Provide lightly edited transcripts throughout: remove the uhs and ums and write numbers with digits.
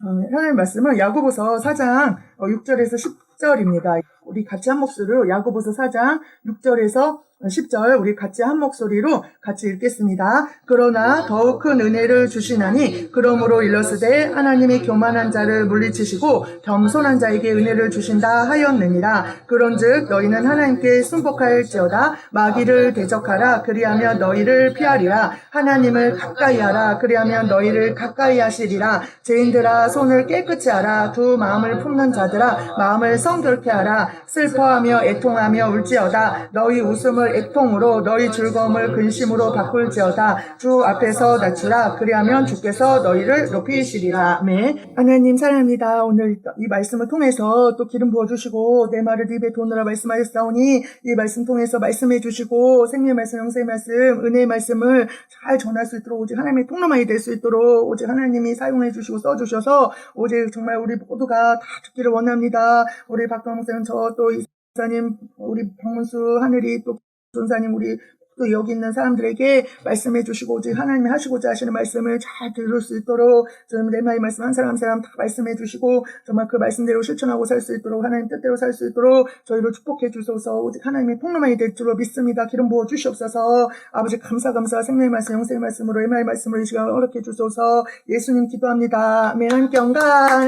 하나님 말씀은 야고보서 4장 6절에서 10절입니다. 우리 같이 한 목소리로 야고보서 4장 6절에서 10절 우리 같이 한 목소리로 같이 읽겠습니다. 그러나 더욱 큰 은혜를 주시나니 그러므로 일렀으되 하나님이 교만한 자를 물리치시고 겸손한 자에게 은혜를 주신다 하였느니라. 그런즉 너희는 하나님께 순복할지어다. 마귀를 대적하라. 그리하면 너희를 피하리라. 하나님을 가까이 하라. 그리하면 너희를 가까이 하시리라. 죄인들아 손을 깨끗이 하라. 두 마음을 품는 자들아 마음을 성결케 하라. 슬퍼하며 애통하며 울지어다. 너희 웃음을 애통으로 너희 즐거움을 근심으로 바꿀지어다. 주 앞에서 낮추라. 그리하면 주께서 너희를 높이시리라. 아멘. 하나님 사랑합니다. 오늘 이 말씀을 통해서 또 기름 부어주시고 내 말을 입에 도느라 말씀하셨사오니 이 말씀 통해서 말씀해 주시고 생명의 말씀, 영생의 말씀, 은혜의 말씀을 잘 전할 수 있도록 오직 하나님의 통로만이 될 수 있도록 오직 하나님이 사용해 주시고 써주셔서 오직 정말 우리 모두가 다 듣기를 원합니다. 우리 박동영 목사님, 저 또 이사님, 우리 박문수, 하늘이 또 전사님, 우리 또 여기 있는 사람들에게 말씀해 주시고 오직 하나님이 하시고자 하시는 말씀을 잘 들을 수 있도록 좀 내 말씀 한 사람 한 사람 다 말씀해 주시고 정말 그 말씀대로 실천하고 살 수 있도록 하나님 뜻대로 살 수 있도록 저희를 축복해 주소서. 오직 하나님의 통로만이 될 줄로 믿습니다. 기름 부어 주시옵소서. 아버지 감사 생명의 말씀 영생의 말씀으로 내 말씀으로 이 시간을 허락해 주소서. 예수님 기도합니다. 아멘. 함께 영광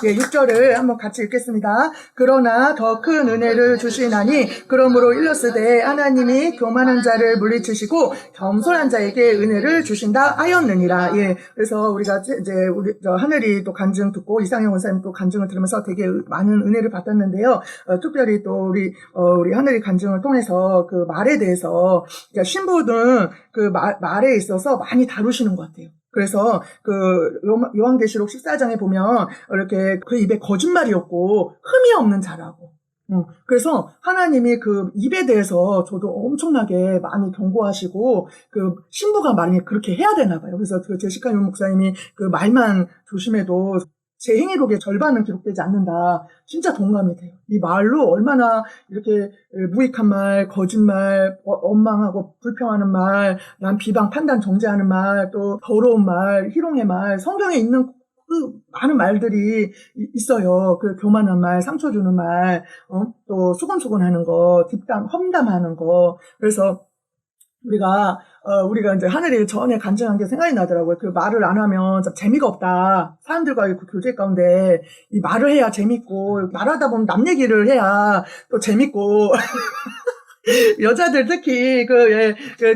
6절을 한번 같이 읽겠습니다. 그러나 더 큰 은혜를 주시나니 그러므로 일렀으되 하나님이 교만한 자를 물리치시고 겸손한 자에게 은혜를 주신다 하였느니라. 예. 그래서 우리가 이제 하늘이 또 간증 듣고 이상형 원사님 또 간증을 들으면서 되게 많은 은혜를 받았는데요. 특별히 또 우리 하늘이 간증을 통해서 그 말에 대해서 그러니까 신부는 그 말에 있어서 많이 다루시는 것 같아요. 그래서 그 요한계시록 14장에 보면 이렇게 그 입에 거짓말이 없고 흠이 없는 자라고. 그래서 하나님이 그 입에 대해서 저도 엄청나게 많이 경고하시고 그 신부가 많이 그렇게 해야 되나 봐요. 그래서 그 제시카 윤 목사님이 그 말만 조심해도 제 행위록의 절반은 기록되지 않는다. 진짜 동감이 돼요. 이 말로 얼마나 이렇게 무익한 말, 거짓말, 원망하고 불평하는 말, 난 비방, 판단, 정죄하는 말, 또 더러운 말, 희롱의 말, 성경에 있는 그 많은 말들이 있어요. 그 교만한 말, 상처 주는 말, 또 수곤수곤하는 거, 험담하는 거. 그래서 우리가 이제 하늘이 전에 간증한 게 생각이 나더라고요. 그 말을 안 하면 좀 재미가 없다. 사람들과의 그 교제 가운데 이 말을 해야 재밌고, 말하다 보면 남 얘기를 해야 또 재밌고. 여자들 특히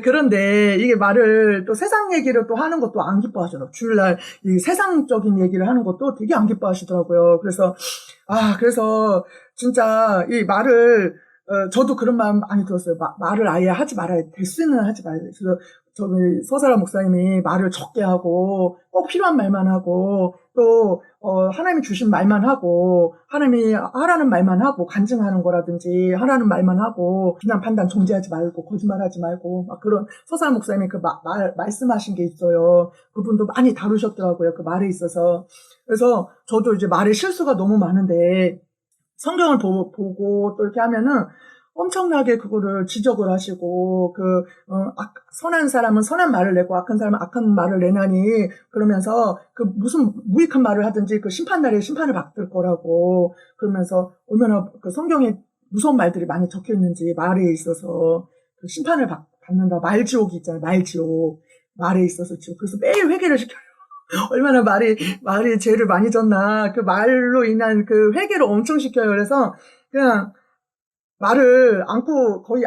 그런데 이게 말을 또 세상 얘기를 또 하는 것도 안 기뻐하시더라고요. 주일날 이 세상적인 얘기를 하는 것도 되게 안 기뻐하시더라고요. 그래서 진짜 이 말을 저도 그런 마음 많이 들었어요. 말을 아예 하지 말아야 될 수는 하지 말아야 돼. 그래서 저기 서사라 목사님이 말을 적게 하고 꼭 필요한 말만 하고 또 하나님이 주신 말만 하고 하나님이 하라는 말만 하고 간증하는 거라든지 하라는 말만 하고 비난 판단 정죄하지 말고 거짓말하지 말고 막 그런 서사라 목사님이 그 말씀하신 게 있어요. 그분도 많이 다루셨더라고요. 그 말에 있어서. 그래서 저도 이제 말에 실수가 너무 많은데 성경을 보고 또 이렇게 하면은 엄청나게 그거를 지적을 하시고 선한 사람은 선한 말을 내고 악한 사람은 악한 말을 내나니 그러면서 그 무슨 무익한 말을 하든지 그 심판날에 심판을 받을 거라고 그러면서 얼마나 그 성경에 무서운 말들이 많이 적혀 있는지 말에 있어서 그 심판을 받는다. 말지옥이 있잖아요. 말지옥. 말에 있어서 지옥. 그래서 매일 회개를 시켜요. 얼마나 말이 죄를 많이 졌나. 그 말로 인한 그 회개를 엄청 시켜요. 그래서 그냥 말을 않고 거의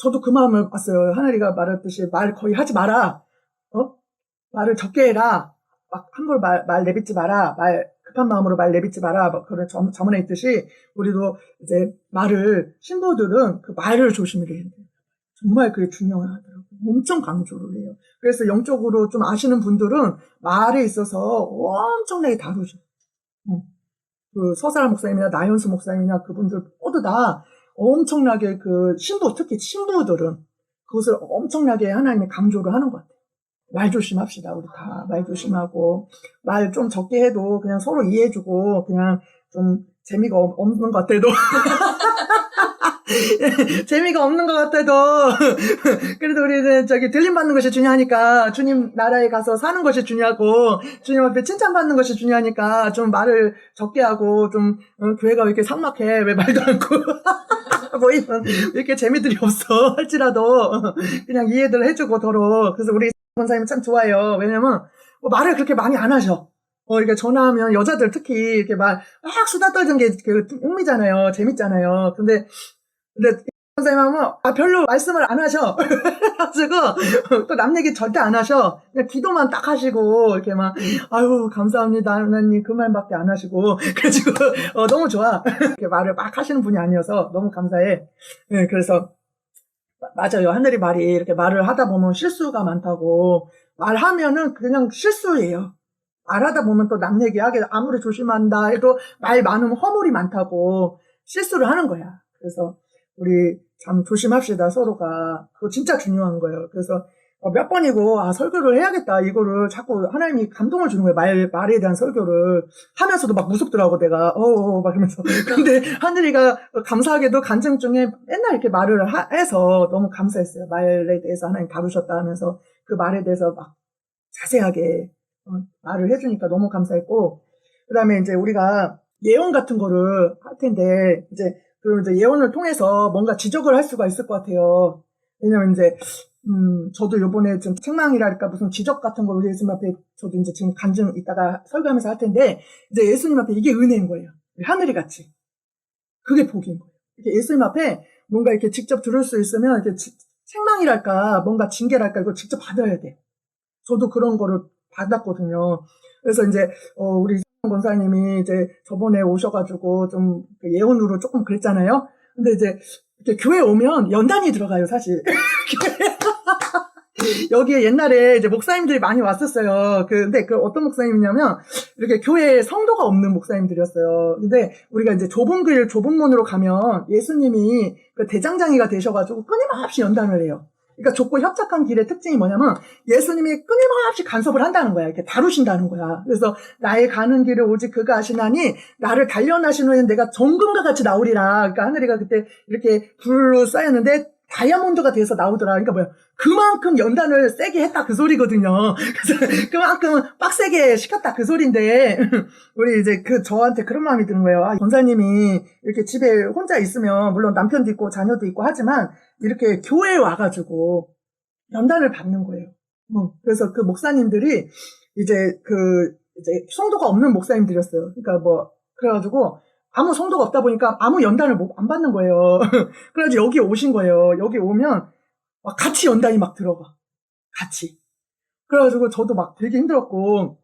저도 그 마음을 봤어요. 하늘이가 말했듯이 말 거의 하지 마라. 말을 적게 해라. 막 함부로 말 내뱉지 마라. 급한 마음으로 말 내뱉지 마라. 막 그런 저번에 있듯이 우리도 이제 신부들은 그 말을 조심해야 돼요. 정말 그게 중요하더라고요. 엄청 강조를 해요. 그래서 영적으로 좀 아시는 분들은 말에 있어서 엄청나게 다루죠. 그 서사라 목사님이나 나연수 목사님이나 그분들 모두 다 엄청나게 특히 신부들은 그것을 엄청나게 하나님이 강조를 하는 것 같아요. 말 조심합시다. 우리 다 말 조심하고 말 좀 적게 해도 그냥 서로 이해해주고 그냥 좀 재미가 없는 것 같아도 재미가 없는 것 같아도 그래도 우리는 저기 들림 받는 것이 중요하니까 주님 나라에 가서 사는 것이 중요하고 주님 앞에 칭찬받는 것이 중요하니까 좀 말을 적게 하고 좀 교회가 왜 이렇게 삭막해 왜 말도 않고 모이면 왜 이렇게 재미들이 없어 할지라도 그냥 이해들 해주고 더러. 그래서 우리 권사님 참 좋아요. 왜냐면 뭐 말을 그렇게 많이 안 하셔. 이렇게 전화하면 여자들 특히 이렇게 막 수다 떨던 게 흥미잖아요. 재밌잖아요. 근데 선생님 하면 별로 말씀을 안 하셔. 그래가지고 또 남 얘기 절대 안 하셔. 그냥 기도만 딱 하시고 이렇게 막 아유 감사합니다 하나님 그 말밖에 안 하시고 그래가지고 너무 좋아. 이렇게 말을 막 하시는 분이 아니어서 너무 감사해. 네, 그래서 맞아요. 하늘이 말이 이렇게 말을 하다 보면 실수가 많다고. 말하면은 그냥 실수예요. 말하다 보면 또 남 얘기하게 아무리 조심한다 해도 말 많으면 허물이 많다고 실수를 하는 거야. 그래서 우리 참 조심합시다 서로가. 그거 진짜 중요한 거예요. 그래서 몇 번이고 설교를 해야겠다 이거를 자꾸 하나님이 감동을 주는 거예요. 말에 대한 설교를 하면서도 막 무섭더라고 내가 막 이러면서. 근데 하늘이가 감사하게도 간증 중에 맨날 이렇게 말을 해서 너무 감사했어요. 말에 대해서 하나님 다루셨다 하면서 그 말에 대해서 막 자세하게 말을 해주니까 너무 감사했고, 그 다음에 이제 우리가 예언 같은 거를 할 텐데, 그럼 이제 예언을 통해서 뭔가 지적을 할 수가 있을 것 같아요. 왜냐면 이제, 저도 요번에 좀 책망이랄까 무슨 지적 같은 걸 예수님 앞에 저도 이제 지금 간증 이따가 설교하면서 할 텐데, 이제 예수님 앞에 이게 은혜인 거예요. 하늘이 같이. 그게 복인 거예요. 이렇게 예수님 앞에 뭔가 이렇게 직접 들을 수 있으면, 이렇게 책망이랄까, 뭔가 징계랄까, 이걸 직접 받아야 돼. 저도 그런 거를 받았거든요. 그래서 이제 우리 권사님이 이제 저번에 오셔가지고 좀 예언으로 조금 그랬잖아요. 근데 이제 이렇게 교회 오면 연단이 들어가요, 사실. 여기에 옛날에 이제 목사님들이 많이 왔었어요. 근데 어떤 목사님이냐면 이렇게 교회에 성도가 없는 목사님들이었어요. 근데 우리가 이제 좁은 길, 좁은 문으로 가면 예수님이 그 대장장이가 되셔가지고 끊임없이 연단을 해요. 그러니까 좁고 협착한 길의 특징이 뭐냐면 예수님이 끊임없이 간섭을 한다는 거야. 이렇게 다루신다는 거야. 그래서 나의 가는 길을 오직 그가 아시나니 나를 단련하신 후에는 내가 정금과 같이 나오리라. 그러니까 하늘이가 그때 이렇게 불로 쌓였는데 다이아몬드가 돼서 나오더라. 그러니까 뭐야? 그만큼 연단을 세게 했다 그 소리거든요. 그래서 그만큼 빡세게 시켰다 그 소리인데 우리 이제 저한테 그런 마음이 드는 거예요. 권사님이 이렇게 집에 혼자 있으면 물론 남편도 있고 자녀도 있고 하지만 이렇게 교회에 와가지고 연단을 받는 거예요. 그래서 그 목사님들이 이제 성도가 없는 목사님들이었어요. 그러니까 그래가지고 아무 성도가 없다 보니까 아무 연단을 안 받는 거예요. 그래가지고 여기 오신 거예요. 여기 오면 막 같이 연단이 막 들어가. 같이. 그래가지고 저도 막 되게 힘들었고.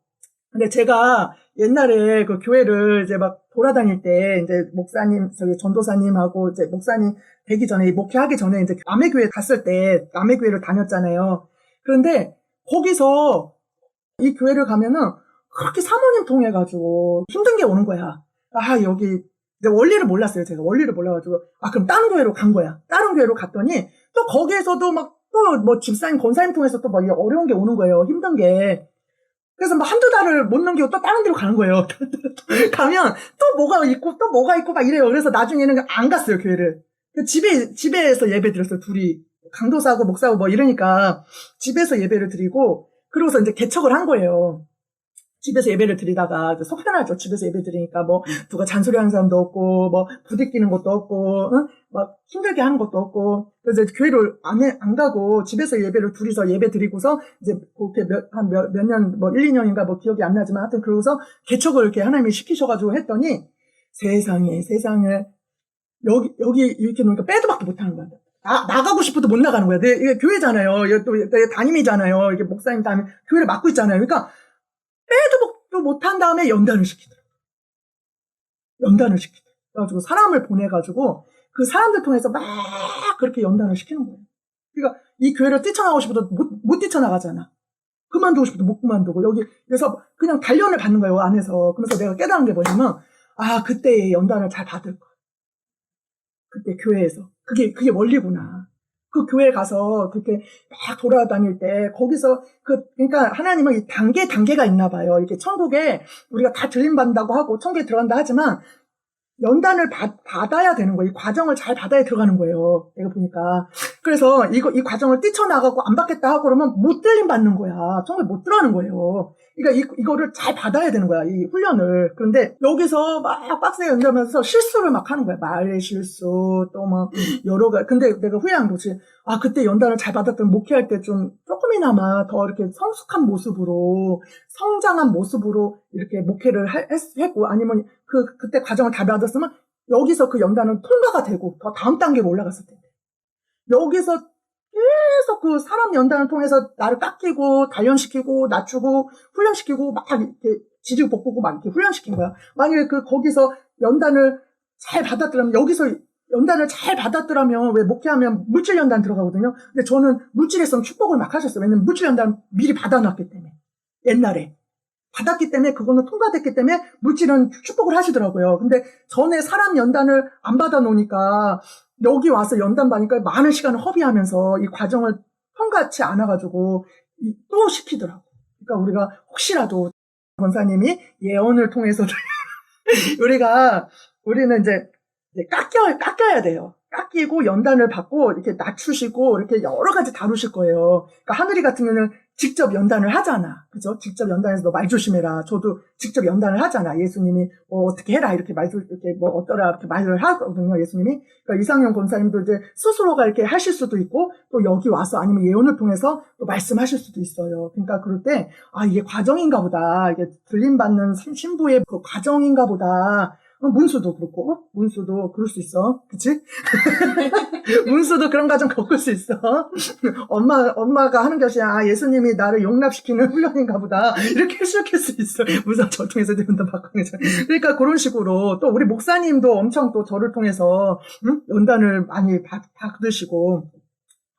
근데 제가 옛날에 그 교회를 이제 막 돌아다닐 때 이제 목사님, 전도사님하고 이제 목사님 되기 전에, 목회하기 전에 이제 남의 교회 갔을 때 남의 교회를 다녔잖아요. 그런데 거기서 이 교회를 가면은 그렇게 사모님 통해가지고 힘든 게 오는 거야. 여기, 원리를 몰랐어요, 제가. 원리를 몰라가지고. 그럼 다른 교회로 간 거야. 다른 교회로 갔더니, 또 거기에서도 집사님, 권사님 통해서 또 어려운 게 오는 거예요. 힘든 게. 그래서 한두 달을 못 넘기고 또 다른 데로 가는 거예요. 가면 또 뭐가 있고 막 이래요. 그래서 나중에는 안 갔어요, 교회를. 집에서 예배 드렸어요, 둘이. 강도사고 목사고 이러니까 집에서 예배를 드리고, 그러고서 이제 개척을 한 거예요. 집에서 예배를 드리다가 속 편하죠. 집에서 예배 드리니까 누가 잔소리하는 사람도 없고 부대끼는 것도 없고 막 힘들게 하는 것도 없고. 그래서 교회를 안 가고 집에서 예배를 둘이서 예배 드리고서 이제 그렇게 몇 년 1, 2년인가 기억이 안 나지만 하여튼 그러고서 개척을 이렇게 하나님이 시키셔가지고 했더니 세상에 여기 이렇게 놓으니까 빼도 박도 못 하는 거야. 나가고 싶어도 못 나가는 거야. 이게 교회잖아요. 또 담임이잖아요. 이게 목사님 담임 교회를 맡고 있잖아요. 그러니까 빼도 못한 다음에 연단을 시키더라고요. 그래가지고 사람을 보내가지고 그 사람들 통해서 막 그렇게 연단을 시키는 거예요. 그러니까 이 교회를 뛰쳐나가고 싶어도 못 뛰쳐나가잖아. 그만두고 싶어도 못 그만두고 그래서 그냥 단련을 받는 거예요, 안에서. 그래서 내가 깨달은 게 뭐냐면 그때의 연단을 잘 받을 거야. 그때 교회에서. 그게 원리구나. 그 교회 가서 그렇게 막 돌아다닐 때 거기서 그러니까 하나님은 이 단계가 있나 봐요. 이게 천국에 우리가 다 들림받는다고 하고 천국에 들어간다 하지만 연단을 받아야 되는 거예요. 이 과정을 잘 받아야 들어가는 거예요. 내가 보니까. 그래서 이 과정을 뛰쳐나가고 안 받겠다 하고 그러면 못 들림 받는 거야. 정말 못 들어가는 거예요. 그러니까 이거를 잘 받아야 되는 거야. 이 훈련을. 그런데 여기서 막 빡세게 연주하면서 실수를 막 하는 거야. 말의 실수, 또 뭐 여러 가지. 근데 내가 후회한 거지. 아, 그때 연단을 잘 받았던 목회할 때 좀 조금이나마 더 이렇게 성숙한 모습으로, 성장한 모습으로 이렇게 목회를 했고, 아니면 그때 과정을 다 받았으면 여기서 그 연단은 통과가 되고 더 다음 단계로 올라갔을 텐데. 여기서 계속 그 사람 연단을 통해서 나를 깎이고 단련시키고 낮추고 훈련시키고 막 이렇게 지지고 볶고 막 이렇게 훈련시킨 거야. 만약에 거기서 연단을 잘 받았더라면, 여기서 연단을 잘 받았더라면, 왜 목회하면 물질 연단 들어가거든요. 근데 저는 물질에선 축복을 막 하셨어요. 왜냐면 물질 연단 미리 받아놨기 때문에. 옛날에. 받았기 때문에, 그거는 통과됐기 때문에 물질은 축복을 하시더라고요. 근데 전에 사람 연단을 안 받아놓으니까 여기 와서 연단 받으니까 많은 시간을 허비하면서 이 과정을 통과치 않아가지고 또 시키더라고요. 그러니까 우리가 혹시라도 권사님이 예언을 통해서도 우리는 이제 깎여야 돼요. 깎이고 연단을 받고 이렇게 낮추시고 이렇게 여러 가지 다루실 거예요. 그러니까 하늘이 같은 경우는 직접 연단을 하잖아. 그죠? 직접 연단해서 너 말 조심해라. 저도 직접 연단을 하잖아. 예수님이 어떻게 해라. 이렇게 이렇게 어떠라. 이렇게 말을 하거든요. 예수님이. 그러니까 이상형 권사님도 이제 스스로가 이렇게 하실 수도 있고, 또 여기 와서 아니면 예언을 통해서 또 말씀하실 수도 있어요. 그러니까 그럴 때, 아, 이게 과정인가 보다. 이게 들림받는 신부의 그 과정인가 보다. 문수도 그렇고, 문수도 그럴 수 있어. 그치? 문수도 그런 과정 겪을 수 있어. 엄마가 하는 것이, 아, 예수님이 나를 용납시키는 훈련인가 보다. 이렇게 해석할 수 있어. 무슨 저 통해서 연단 받고. 그러니까 그런 식으로, 또 우리 목사님도 엄청 또 저를 통해서, 연단을 많이 받으시고,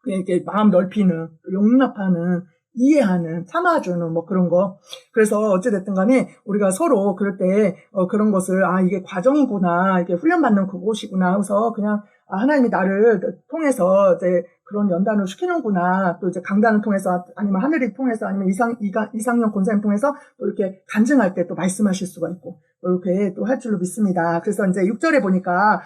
이렇게 마음 넓히는, 용납하는, 이해하는, 참아주는 뭐 그런 거. 그래서 어찌됐든 간에 우리가 서로 그럴 때 그런 것을, 아, 이게 과정이구나, 이게 훈련받는 그곳이구나 해서 그냥, 아, 하나님이 나를 통해서 이제 그런 연단을 시키는구나. 또 이제 강단을 통해서, 아니면 하늘이 통해서, 아니면 이상형 권사님 통해서 또 이렇게 간증할 때 또 말씀하실 수가 있고, 이렇게 또 할 줄로 믿습니다. 그래서 이제 6절에 보니까,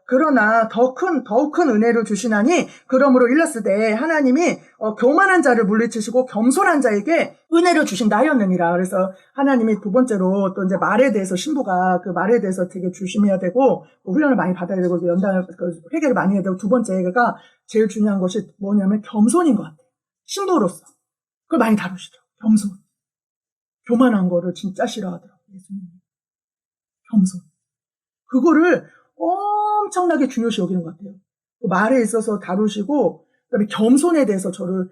그러나 더욱 큰 은혜를 주시나니, 그러므로 일렀으되 하나님이 교만한 자를 물리치시고 겸손한 자에게 은혜를 주신다 하였느니라. 그래서 하나님이 두 번째로 또 이제 말에 대해서, 신부가 그 말에 대해서 되게 조심해야 되고, 훈련을 많이 받아야 되고, 연단을, 회개를 많이 해야 되고, 두 번째가 제일 중요한 것이 뭐냐면 겸손인 것 같아요. 신부로서. 그걸 많이 다루시더라고요. 겸손. 교만한 거를 진짜 싫어하더라고요. 예수님. 겸손. 그거를 엄청나게 중요시 여기는 것 같아요. 그 말에 있어서 다루시고, 그다음에 겸손에 대해서 저를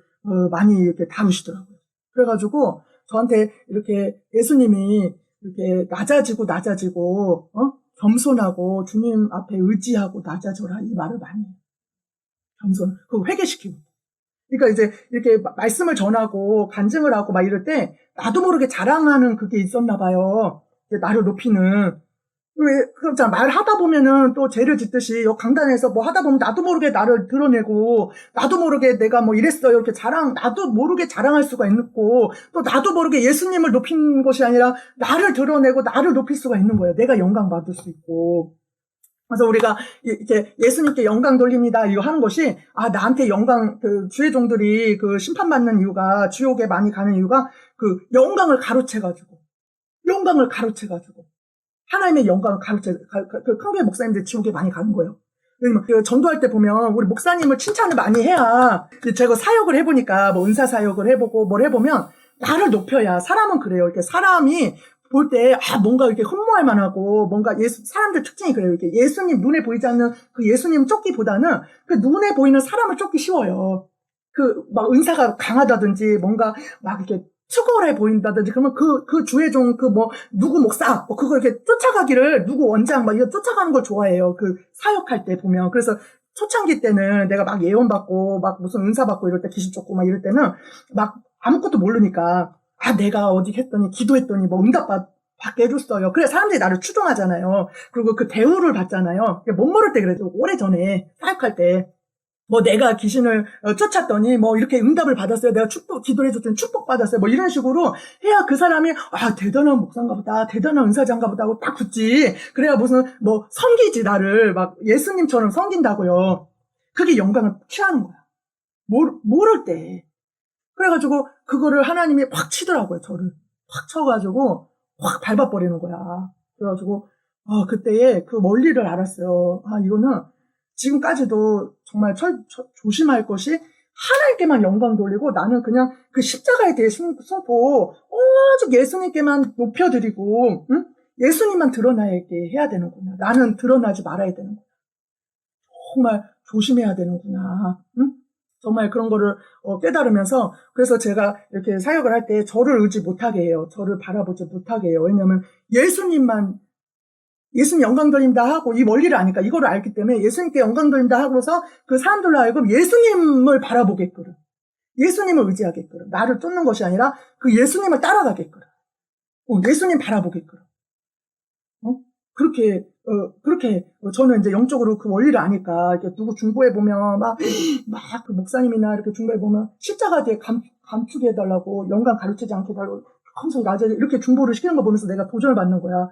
많이 이렇게 다루시더라고요. 그래가지고 저한테 이렇게 예수님이 이렇게 낮아지고 겸손하고 주님 앞에 의지하고 낮아져라, 이 말을 많이 해요. 겸손. 그거 회개시키고. 그러니까 이제 이렇게 말씀을 전하고 간증을 하고 막 이럴 때 나도 모르게 자랑하는 그게 있었나 봐요. 나를 높이는. 왜, 그렇잖아. 말하다 보면은 또 죄를 짓듯이, 강단에서 뭐 하다 보면 나도 모르게 나를 드러내고, 나도 모르게 내가 뭐 이랬어요. 이렇게 나도 모르게 자랑할 수가 있고, 또 나도 모르게 예수님을 높인 것이 아니라 나를 드러내고 나를 높일 수가 있는 거예요. 내가 영광 받을 수 있고. 그래서 우리가 이렇게 예수님께 영광 돌립니다. 이거 하는 것이, 아, 나한테 영광, 주의 종들이 심판받는 이유가, 지옥에 많이 가는 이유가 영광을 가로채가지고. 하나님의 영광을 큰교회 목사님들 지옥에 많이 가는 거예요. 왜냐면 전도할 때 보면 우리 목사님을 칭찬을 많이 해야, 제가 사역을 해보니까 뭐 은사 사역을 해보고 뭘 해보면 나를 높여야, 사람은 그래요. 이렇게 사람이 볼 때, 아, 뭔가 이렇게 흠모할 만하고, 뭔가 사람들 특징이 그래요. 이렇게 예수님, 눈에 보이지 않는 그 예수님 쫓기보다는 그 눈에 보이는 사람을 쫓기 쉬워요. 막 은사가 강하다든지, 뭔가 막 이렇게 수고해 보인다든지, 그러면 그 주의 종, 누구 목사, 그거 이렇게 쫓아가기를, 누구 원장, 이거 쫓아가는 걸 좋아해요. 사역할 때 보면. 그래서 초창기 때는 내가 막 예언받고, 막 무슨 은사 받고 이럴 때, 귀신 쫓고 막 이럴 때는 막 아무것도 모르니까, 아, 내가 어디 했더니, 기도했더니 응답 받게 해줬어요. 그래, 사람들이 나를 추종하잖아요. 그리고 그 대우를 받잖아요. 못 모를 때 그래도 오래전에 사역할 때. 뭐 내가 귀신을 쫓았더니 뭐 이렇게 응답을 받았어요. 내가 기도를 해줬더니 축복받았어요. 뭐 이런 식으로 해야 그 사람이 대단한 목사인가 보다. 대단한 은사자인가 보다 하고 딱 붙지. 그래야 무슨 뭐 섬기지 나를 막 예수님처럼 섬긴다고요. 그게 영광을 취하는 거야. 모를 때. 그래가지고 그거를 하나님이 확 치더라고요. 저를. 확 쳐가지고 확 밟아버리는 거야. 그래가지고 그때에 그 원리를 알았어요. 이거는 지금까지도 정말 조심할 것이 하나님께만 영광 돌리고 나는 그냥 그 십자가에 대해 승포 오직 예수님께만 높여드리고 예수님만 드러나게 해야 되는구나. 나는 드러나지 말아야 되는구나. 정말 조심해야 되는구나. 정말 그런 거를 깨달으면서 그래서 제가 이렇게 사역을 할 때 저를 의지 못하게 해요. 저를 바라보지 못하게 해요. 왜냐하면 예수님 영광 돌린다 하고 이 원리를 아니까 이거를 알기 때문에 예수님께 영광 돌린다 하고서 그 사람들로 하여금 예수님을 바라보게끔 예수님을 의지하게끔 나를 쫓는 것이 아니라 그 예수님을 따라가게끔 예수님 바라보게끔 그렇게 저는 이제 영적으로 그 원리를 아니까 이렇게 누구 중보해 보면 막 그 목사님이나 이렇게 중보해 보면 십자가 뒤에 감추게 해달라고 영광 가르치지 않게 해달라고 항상 낮에 이렇게 중보를 시키는 거 보면서 내가 도전을 받는 거야.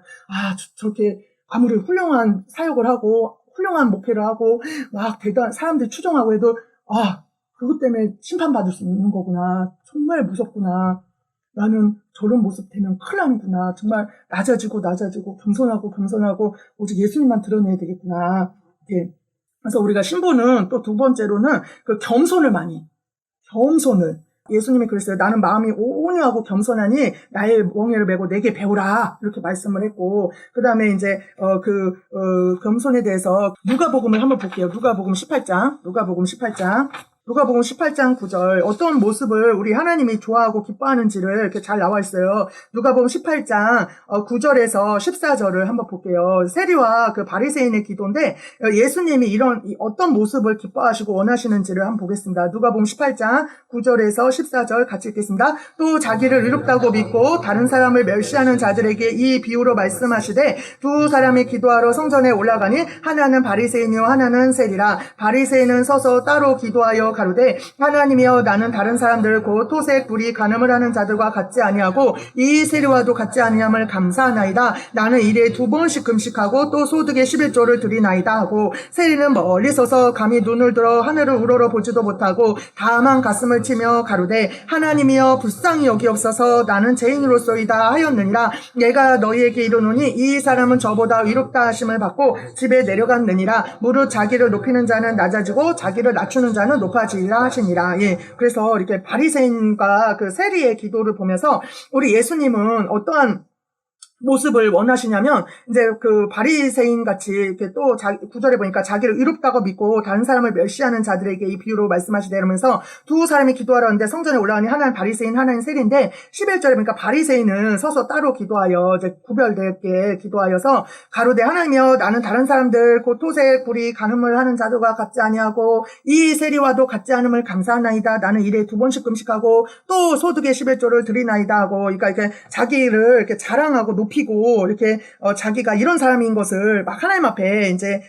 저렇게 아무리 훌륭한 사역을 하고 훌륭한 목회를 하고 막 대단 사람들이 추종하고 해도 그것 때문에 심판받을 수 있는 거구나. 정말 무섭구나. 나는 저런 모습 되면 큰일 나는구나. 정말 낮아지고 겸손하고 오직 예수님만 드러내야 되겠구나. 이렇게. 그래서 우리가 신부는 또 두 번째로는 그 겸손을 예수님이 그랬어요. 나는 마음이 온유하고 겸손하니 나의 멍에를 메고 내게 배우라. 이렇게 말씀을 했고, 그 다음에 이제, 겸손에 대해서 누가복음을 한번 볼게요. 누가복음 18장. 누가복음 18장 9절 어떤 모습을 우리 하나님이 좋아하고 기뻐하는지를 이렇게 잘 나와 있어요. 누가복음 18장 9절에서 14절을 한번 볼게요. 세리와 그 바리새인의 기도인데 예수님이 이런 어떤 모습을 기뻐하시고 원하시는지를 한번 보겠습니다. 누가복음 18장 9절에서 14절 같이 읽겠습니다. 또 자기를 의롭다고 믿고 다른 사람을 멸시하는 자들에게 이 비유로 말씀하시되 두 사람이 기도하러 성전에 올라가니 하나는 바리새인이요 하나는 세리라. 바리새인은 서서 따로 기도하여 가로되 하나님이여 나는 다른 사람들 곧 토색 불의 간음을 하는 자들과 같지 아니하고 이 세리와도 같지 아니함을 감사하나이다. 나는 일에 2번씩 금식하고 또 소득의 11조를 드리나이다 하고 세리는 멀리 서서 감히 눈을 들어 하늘을 우러러 보지도 못하고 다만 가슴을 치며 가로되 하나님이여 불쌍히 여기옵소서 나는 죄인으로소이다 하였느니라. 내가 너희에게 이르노니 이 사람은 저보다 의롭다 하심을 받고 집에 내려갔느니라. 무릇 자기를 높이는 자는 낮아지고 자기를 낮추는 자는 높아지리라 하시니라. 그래서 이렇게 바리새인과 그 세리의 기도를 보면서 우리 예수님은 어떠한 모습을 원하시냐면 이제 그 바리새인 같이 이렇게 또 구절에 보니까 자기를 의롭다고 믿고 다른 사람을 멸시하는 자들에게 이 비유로 말씀하시되 이러면서 두 사람이 기도하러 왔는데 성전에 올라가니 하나는 바리새인 하나는 세리인데 11절에 보니까 바리새인은 서서 따로 기도하여 이제 구별되게 기도하여서 가로되 하나님이여 나는 다른 사람들 곧 토색 불의 간음을 하는 자들과 같지 아니하고 이 세리와도 같지 않음을 감사하나이다. 나는 일에 2번씩 금식하고 또 소득의 11조를 드리나이다 하고 그러니까 이렇게 자기를 이렇게 자랑하고 높이고 이렇게 자기가 이런 사람인 것을 막 하나님 앞에 이제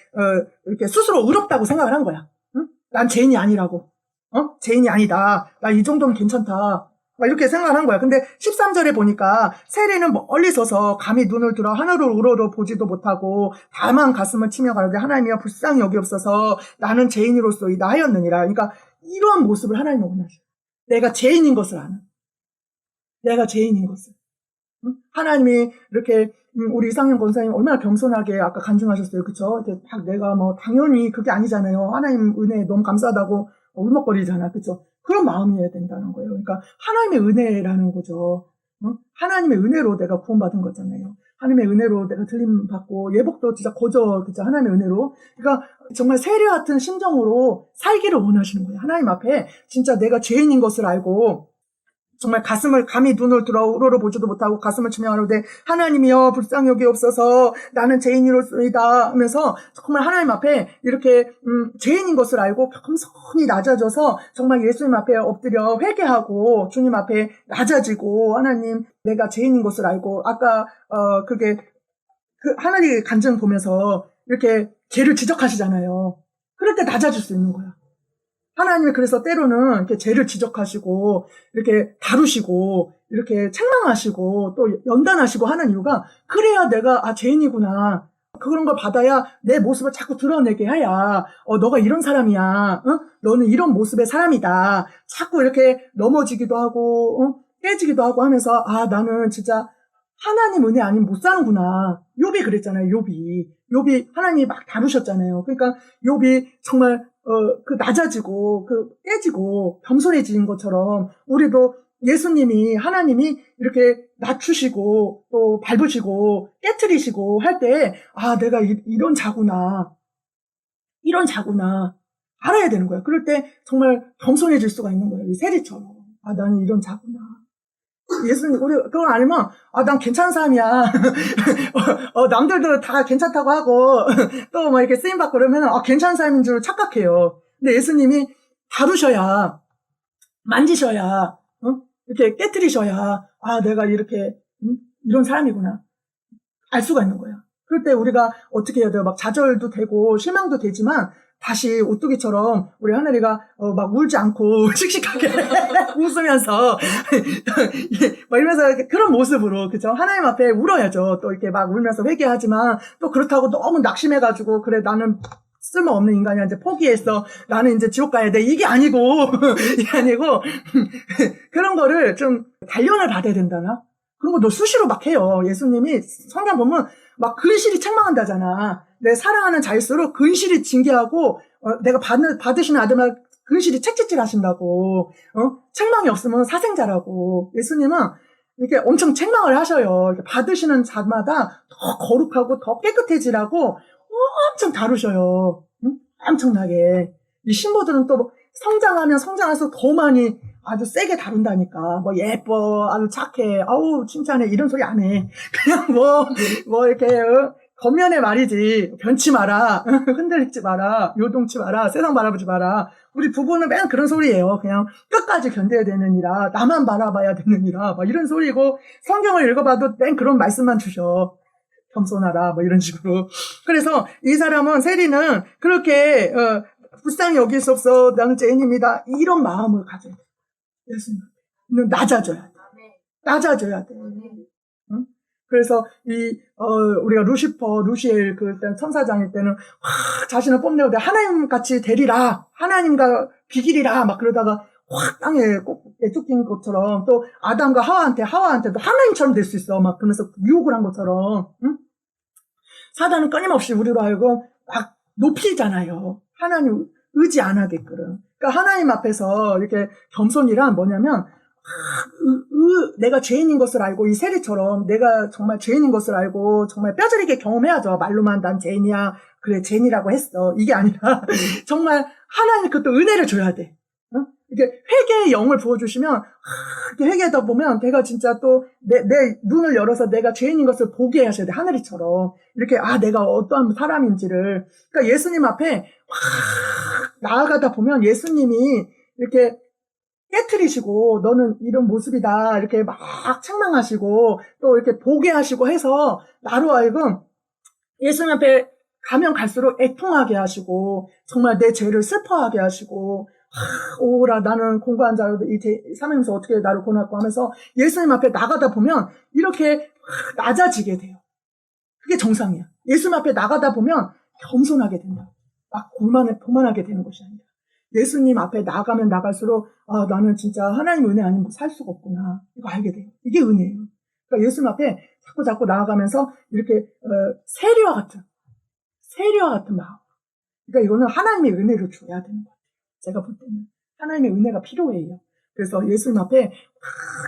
이렇게 스스로 의롭다고 생각을 한 거야. 응? 난 죄인이 아니라고. 죄인이 아니다. 나 이 정도면 괜찮다. 막 이렇게 생각을 한 거야. 근데 13절에 보니까 세리는 멀리 서서 감히 눈을 들어 하늘을 우러러 보지도 못하고 다만 가슴을 치며 가로되 하나님이여 불쌍히 여기옵소서 나는 죄인으로소이다 하였느니라. 그러니까 이러한 모습을 하나님이 원하셔. 내가 죄인인 것을 아는. 내가 죄인인 것을. 하나님이 이렇게 우리 이상현 권사님 얼마나 겸손하게 아까 간증하셨어요. 그쵸? 이렇게 딱 내가 뭐 당연히 그게 아니잖아요. 하나님 은혜에 너무 감사하다고 울먹거리잖아. 그쵸? 그런 마음이어야 된다는 거예요. 그러니까 하나님의 은혜라는 거죠. 하나님의 은혜로 내가 구원받은 거잖아요. 하나님의 은혜로 내가 들림받고 예복도 진짜 그죠? 하나님의 은혜로. 그러니까 정말 세리 같은 심정으로 살기를 원하시는 거예요. 하나님 앞에 진짜 내가 죄인인 것을 알고 정말 가슴을 감히 눈을 들어 우러러 보지도 못하고 가슴을 치며 가로되 하나님이여 불쌍히 여기옵소서 나는 죄인이로소이다 하면서 정말 하나님 앞에 이렇게 죄인인 것을 알고 겸손히 낮아져서 정말 예수님 앞에 엎드려 회개하고 주님 앞에 낮아지고 하나님 내가 죄인인 것을 알고 아까 그게 그 하나님의 간증 보면서 이렇게 죄를 지적하시잖아요. 그럴 때 낮아질 수 있는 거야. 하나님이 그래서 때로는 이렇게 죄를 지적하시고, 이렇게 다루시고, 이렇게 책망하시고, 또 연단하시고 하는 이유가, 그래야 내가, 죄인이구나. 그런 걸 받아야 내 모습을 자꾸 드러내게 해야, 너가 이런 사람이야. 너는 이런 모습의 사람이다. 자꾸 이렇게 넘어지기도 하고, 깨지기도 하고 하면서, 나는 진짜 하나님 은혜 아니면 못 사는구나. 욥이 그랬잖아요, 욥이 하나님이 막 다루셨잖아요. 그러니까 욥이 정말 그 낮아지고 그 깨지고 겸손해진 것처럼 우리도 예수님이 하나님이 이렇게 낮추시고 또 밟으시고 깨트리시고 할 때 내가 이런 자구나 알아야 되는 거예요. 그럴 때 정말 겸손해질 수가 있는 거예요. 이 세리처럼 나는 이런 자구나. 예수님, 우리, 그걸 알면, 난 괜찮은 사람이야. 남들도 다 괜찮다고 하고, 또 뭐 이렇게 쓰임받고 그러면, 괜찮은 사람인 줄 착각해요. 근데 예수님이 다루셔야, 만지셔야, 이렇게 깨트리셔야, 내가 이렇게, 이런 사람이구나. 알 수가 있는 거예요. 그럴 때 우리가 어떻게 해야 돼요? 막 좌절도 되고, 실망도 되지만, 다시 오뚜기처럼 우리 하늘이가 막 울지 않고 씩씩하게 웃으면서 막 이러면서 그런 모습으로 그죠? 하나님 앞에 울어야죠. 또 이렇게 막 울면서 회개하지만 또 그렇다고 너무 낙심해가지고 그래 나는 쓸모없는 인간이야 이제 포기했어. 나는 이제 지옥 가야 돼. 이게 아니고 이게 아니고 그런 거를 좀 단련을 받아야 된다나? 그런 거 너 수시로 막 해요. 예수님이 성경 보면 막 근실히 책망한다잖아. 내 사랑하는 자일수록 근실히 징계하고 내가 받으시는 아들만 근실히 책짓질 하신다고. 책망이 없으면 사생자라고. 예수님은 이렇게 엄청 책망을 하셔요. 이렇게 받으시는 자마다 더 거룩하고 더 깨끗해지라고 엄청 다루셔요. 엄청나게. 이 신부들은 또 성장하면 성장할수록 더 많이 아주 세게 다룬다니까. 뭐 예뻐, 아주 착해, 아우 칭찬해 이런 소리 안 해. 그냥 뭐 이렇게 겉면에 말이지. 변치 마라, 흔들리지 마라, 요동치 마라, 세상 바라보지 마라. 우리 부부는 맨 그런 소리예요. 그냥 끝까지 견뎌야 되느니라, 나만 바라봐야 되느니라, 막 이런 소리고 성경을 읽어봐도 맨 그런 말씀만 주셔. 겸손하라, 뭐 이런 식으로. 그래서 이 사람은 세리는 그렇게 불쌍히 여길 수 없어. 나는 죄인입니다. 이런 마음을 가져야 돼. 예수님 낮아져야 돼. 낮아져야 돼. 응? 그래서 우리가 루시엘 그때 천사장일 때는 자신을 뽐내고 하나님 같이 되리라, 하나님과 비기리라 막 그러다가 확 땅에 꼭 쫓긴 것처럼 또 아담과 하와한테도 하나님처럼 될 수 있어 막 그러면서 유혹을 한 것처럼. 응? 사단은 끊임없이 우리로 알고 막 높이잖아요. 하나님 의지 안 하게끔. 그러니까 하나님 앞에서 이렇게 겸손이란 뭐냐면 내가 죄인인 것을 알고 이 세리처럼 내가 정말 죄인인 것을 알고 정말 뼈저리게 경험해야죠. 말로만 난 죄인이야. 그래 죄인이라고 했어. 이게 아니라 정말 하나님 그것도 은혜를 줘야 돼. 이렇게 회개의 영을 부어주시면 이렇게 회개하다 보면 내가 진짜 또 내 눈을 열어서 내가 죄인인 것을 보게 하셔야 돼. 하늘이처럼 이렇게 내가 어떠한 사람인지를. 그러니까 예수님 앞에 나아가다 보면 예수님이 이렇게 깨트리시고 너는 이런 모습이다 이렇게 막 책망하시고 또 이렇게 보게 하시고 해서 나로 하여금 예수님 앞에 가면 갈수록 애통하게 하시고 정말 내 죄를 슬퍼하게 하시고 오라 나는 공고한 자로 이 사명에서 어떻게 나를 고났고 하면서 예수님 앞에 나가다 보면 이렇게 낮아지게 돼요. 그게 정상이야. 예수님 앞에 나가다 보면 겸손하게 된다. 막 고만하게 되는 것이 아니라 예수님 앞에 나가면 나갈수록 나는 진짜 하나님 은혜 아니면 살 수가 없구나. 이거 알게 돼요. 이게 은혜예요. 그러니까 예수님 앞에 자꾸 나아가면서 이렇게 세리와 같은 마음. 그러니까 이거는 하나님의 은혜를 줘야 되는 거예요. 제가 볼 때는 하나님의 은혜가 필요해요. 그래서 예수님 앞에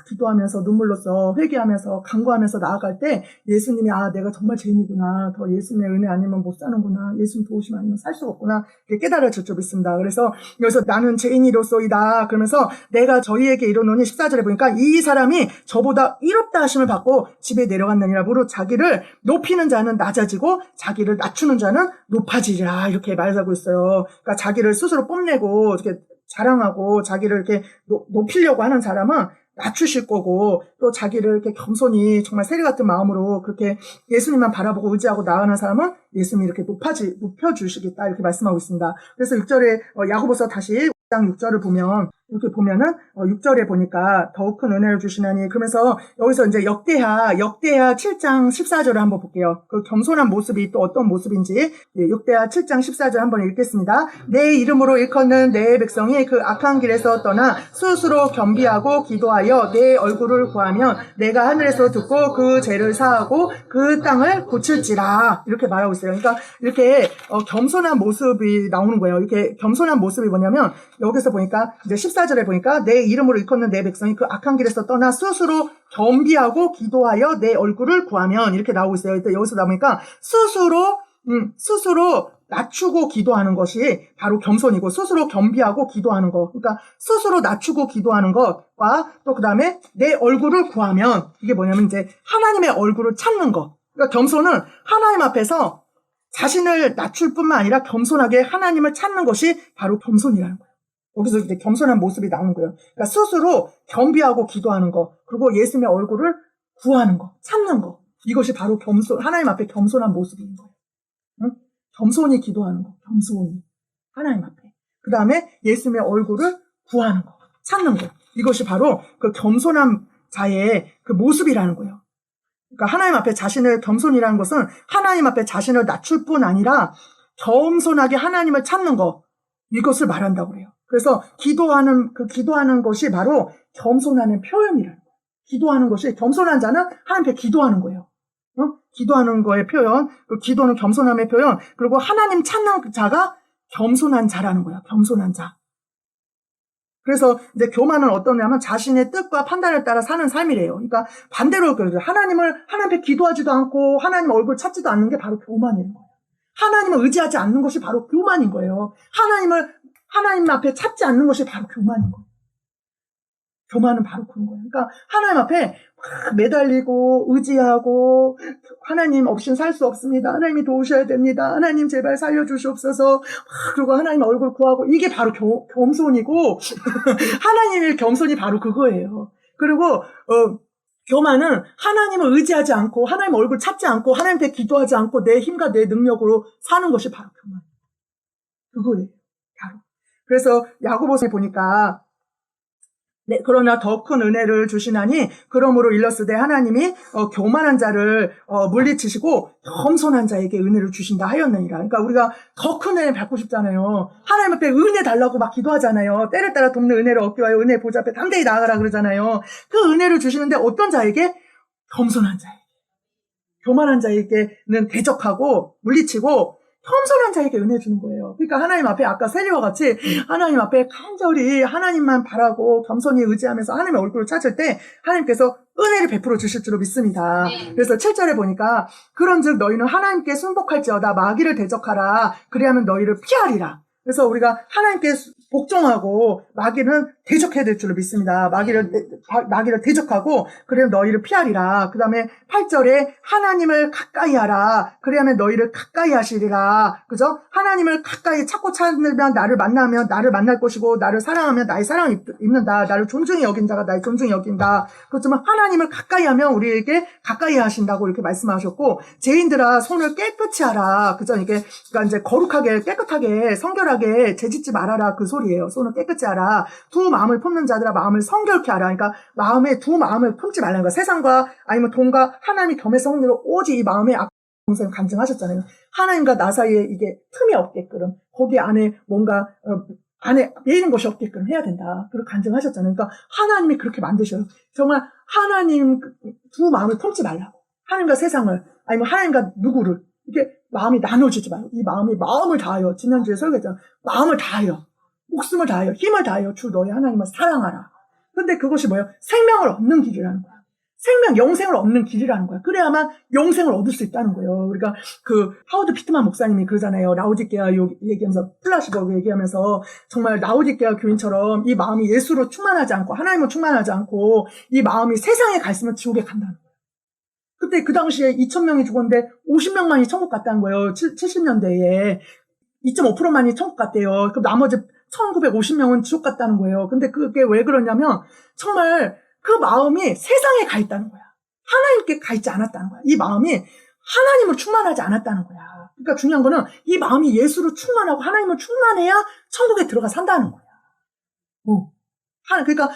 기도하면서 눈물로써 회개하면서 간구하면서 나아갈 때 예수님이 내가 정말 죄인이구나. 더 예수님의 은혜 아니면 못 사는구나. 예수님 도우심 아니면 살 수가 없구나. 깨달아질 줄 믿습니다. 그래서 여기서 나는 죄인이로소이다. 그러면서 내가 저희에게 이르노니 14절에 보니까 이 사람이 저보다 이롭다 하심을 받고 집에 내려갔느니라. 무릇 자기를 높이는 자는 낮아지고 자기를 낮추는 자는 높아지리라. 이렇게 말하고 있어요. 그러니까 자기를 스스로 뽐내고 이렇게 자랑하고 자기를 이렇게 높이려고 하는 사람은 낮추실 거고 또 자기를 이렇게 겸손히 정말 세리 같은 마음으로 그렇게 예수님만 바라보고 의지하고 나아가는 사람은 예수님이 이렇게 높여주시겠다 이렇게 말씀하고 있습니다. 그래서 6절에 야고보서 다시 장 6절을 보면 이렇게 보면은 6절에 보니까 더욱 큰 은혜를 주시나니 그러면서 여기서 이제 역대하 7장 14절을 한번 볼게요. 그 겸손한 모습이 또 어떤 모습인지 역대하 7장 14절 한번 읽겠습니다. 내 이름으로 일컫는 내 백성이 그 악한 길에서 떠나 스스로 겸비하고 기도하여 내 얼굴을 구하면 내가 하늘에서 듣고 그 죄를 사하고 그 땅을 고칠지라 이렇게 말하고 있어요. 그러니까 이렇게 겸손한 모습이 나오는 거예요. 이렇게 겸손한 모습이 뭐냐면 여기서 보니까 이제 14절에 보니까 내 이름으로 일컫는 내 백성이 그 악한 길에서 떠나 스스로 겸비하고 기도하여 내 얼굴을 구하면 이렇게 나오고 있어요. 여기서 나오니까 스스로 낮추고 기도하는 것이 바로 겸손이고 스스로 겸비하고 기도하는 것. 그러니까 스스로 낮추고 기도하는 것과 또 그다음에 내 얼굴을 구하면 이게 뭐냐면 이제 하나님의 얼굴을 찾는 것. 그러니까 겸손은 하나님 앞에서 자신을 낮출 뿐만 아니라 겸손하게 하나님을 찾는 것이 바로 겸손이라는 거예요. 여기서 이제 겸손한 모습이 나오는 거예요. 그러니까 스스로 겸비하고 기도하는 거, 그리고 예수님의 얼굴을 구하는 거, 찾는 거. 이것이 바로 하나님 앞에 겸손한 모습인 거예요. 응? 겸손히 기도하는 거, 겸손히. 하나님 앞에. 그 다음에 예수님의 얼굴을 구하는 거, 찾는 거. 이것이 바로 그 겸손한 자의 그 모습이라는 거예요. 그러니까 하나님 앞에 자신을 겸손이라는 것은 하나님 앞에 자신을 낮출 뿐 아니라 겸손하게 하나님을 찾는 거. 이것을 말한다고 그래요. 그래서 기도하는 것이 바로 겸손하는 표현이라는 거예요. 기도하는 것이 겸손한 자는 하나님께 기도하는 거예요. 기도하는 거의 표현, 기도는 겸손함의 표현, 그리고 하나님 찾는 자가 겸손한 자라는 거예요. 겸손한 자. 그래서 이제 교만은 어떠냐면 자신의 뜻과 판단을 따라 사는 삶이래요. 그러니까 반대로 하나님께 기도하지도 않고 하나님 얼굴 찾지도 않는 게 바로 교만인 거예요. 하나님을 의지하지 않는 것이 바로 교만인 거예요. 하나님 앞에 찾지 않는 것이 바로 교만인 거예요. 교만은 바로 그런 거예요. 그러니까 하나님 앞에 막 매달리고 의지하고 하나님 없이는 살 수 없습니다. 하나님이 도우셔야 됩니다. 하나님 제발 살려주시옵소서. 그리고 하나님 얼굴 구하고 이게 바로 겸손이고 하나님의 겸손이 바로 그거예요. 그리고 교만은 하나님을 의지하지 않고 하나님 얼굴 찾지 않고 하나님께 기도하지 않고 내 힘과 내 능력으로 사는 것이 바로 교만이에요. 그거예요. 바로. 그래서 야고보서에 보니까 그러나 더 큰 은혜를 주시나니 그러므로 일렀으되 하나님이 교만한 자를 물리치시고 겸손한 자에게 은혜를 주신다 하였느니라. 그러니까 우리가 더 큰 은혜 받고 싶잖아요. 하나님 앞에 은혜 달라고 막 기도하잖아요. 때를 따라 돕는 은혜를 얻기 위하여 은혜 보좌 앞에 담대히 나아가라 그러잖아요. 그 은혜를 주시는데 어떤 자에게? 겸손한 자에게. 교만한 자에게는 대적하고 물리치고 겸손한 자에게 은혜 주는 거예요. 그러니까 하나님 앞에 아까 세리와 같이 하나님 앞에 간절히 하나님만 바라고 겸손히 의지하면서 하나님의 얼굴을 찾을 때 하나님께서 은혜를 베풀어 주실 줄로 믿습니다. 그래서 7절에 보니까 그런즉 너희는 하나님께 순복할지어다 마귀를 대적하라 그리하면 너희를 피하리라. 그래서 우리가 하나님께 복종하고 마귀는 대적해야 될 줄로 믿습니다. 마귀를 대적하고 그러면 너희를 피하리라. 그 다음에 8절에 하나님을 가까이 하라. 그래야면 너희를 가까이 하시리라. 그죠? 하나님을 가까이 찾고 찾으면 나를 만나면 나를 만날 것이고 나를 사랑하면 나의 사랑을 입는다. 나를 존중히 여긴 자가 나의 존중히 여긴다. 그렇지만 하나님을 가까이 하면 우리에게 가까이 하신다고 이렇게 말씀하셨고 죄인들아 손을 깨끗이 하라. 그죠? 이게 그러니까 이제 거룩하게 깨끗하게 성결하게 죄짓지 말아라. 그 소리예요. 손을 깨끗이 하라. 두 마음을 품는 자들아 마음을 성결케 하라. 그러니까 두 마음을 품지 말라는 거야. 세상과 아니면 돈과 하나님이 겸해서 성결로 오직 이 마음에 선생님 간증하셨잖아요. 하나님과 나 사이에 이게 틈이 없게끔 거기 안에 뭔가 안에 매이는 것이 없게끔 해야 된다. 그렇게 간증하셨잖아요. 그러니까 하나님이 그렇게 만드셔요. 정말 하나님 두 마음을 품지 말라고. 하나님과 세상을 아니면 하나님과 누구를 이렇게 마음이 나눠지지 말고 이 마음을 다하여 지난주에 설교했잖아요. 마음을 다하여 목숨을 다하여 힘을 다하여 주 너희 하나님을 사랑하라. 근데 그것이 뭐예요? 생명을 얻는 길이라는 거야. 영생을 얻는 길이라는 거야. 그래야만 영생을 얻을 수 있다는 거예요. 우리가 하워드 피트만 목사님이 그러잖아요. 라오디게아 얘기하면서, 플라시버그 얘기하면서, 정말 라오디게아 교인처럼 이 마음이 예수로 충만하지 않고, 하나님을 충만하지 않고, 이 마음이 세상에 가 있으면 지옥에 간다는 거예요. 그때 그 당시에 2,000명이 죽었는데 50명만이 천국 갔다는 거예요. 70년대에. 2.5%만이 천국 갔대요. 그럼 나머지 1950명은 지옥 갔다는 거예요. 근데 그게 왜 그러냐면, 정말 그 마음이 세상에 가 있다는 거야. 하나님께 가 있지 않았다는 거야. 이 마음이 하나님을 충만하지 않았다는 거야. 그러니까 중요한 거는 이 마음이 예수로 충만하고 하나님을 충만해야 천국에 들어가 산다는 거야. 그러니까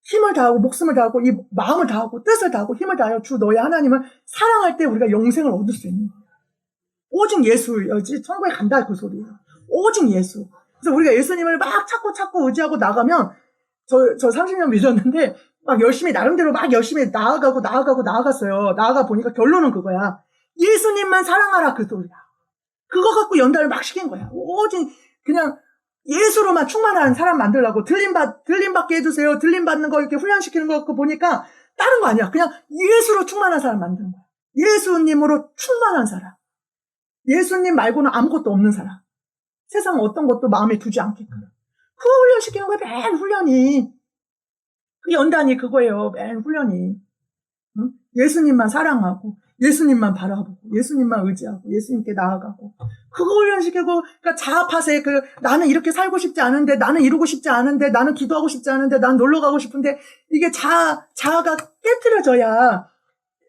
힘을 다하고 목숨을 다하고 이 마음을 다하고 뜻을 다하고 힘을 다하여 주 너의 하나님을 사랑할 때 우리가 영생을 얻을 수 있는 거예요. 오직 예수여지 천국에 간다 그 소리예요. 오직 예수. 그래서 우리가 예수님을 막 찾고 의지하고 나가면 저 30년 믿었는데 막 열심히 나름대로 막 열심히 나아갔어요. 나아가 보니까 결론은 그거야. 예수님만 사랑하라 그 소리야. 그거 갖고 연단을 막 시킨 거야. 오직 그냥 예수로만 충만한 사람 만들라고 들림 받게 해주세요. 들림 받는 거 이렇게 훈련시키는 거 갖고 보니까 다른 거 아니야. 그냥 예수로 충만한 사람 만드는 거야. 예수님으로 충만한 사람. 예수님 말고는 아무것도 없는 사람. 세상 어떤 것도 마음에 두지 않게끔. 그 훈련시키는 거야. 맨 훈련이. 그 연단이 그거예요. 맨 훈련이. 응? 예수님만 사랑하고 예수님만 바라보고 예수님만 의지하고 예수님께 나아가고 그거 훈련시키고 그러니까 자아파세 나는 이렇게 살고 싶지 않은데 나는 이루고 싶지 않은데 나는 기도하고 싶지 않은데 난 놀러 가고 싶은데 이게 자아가 깨트려져야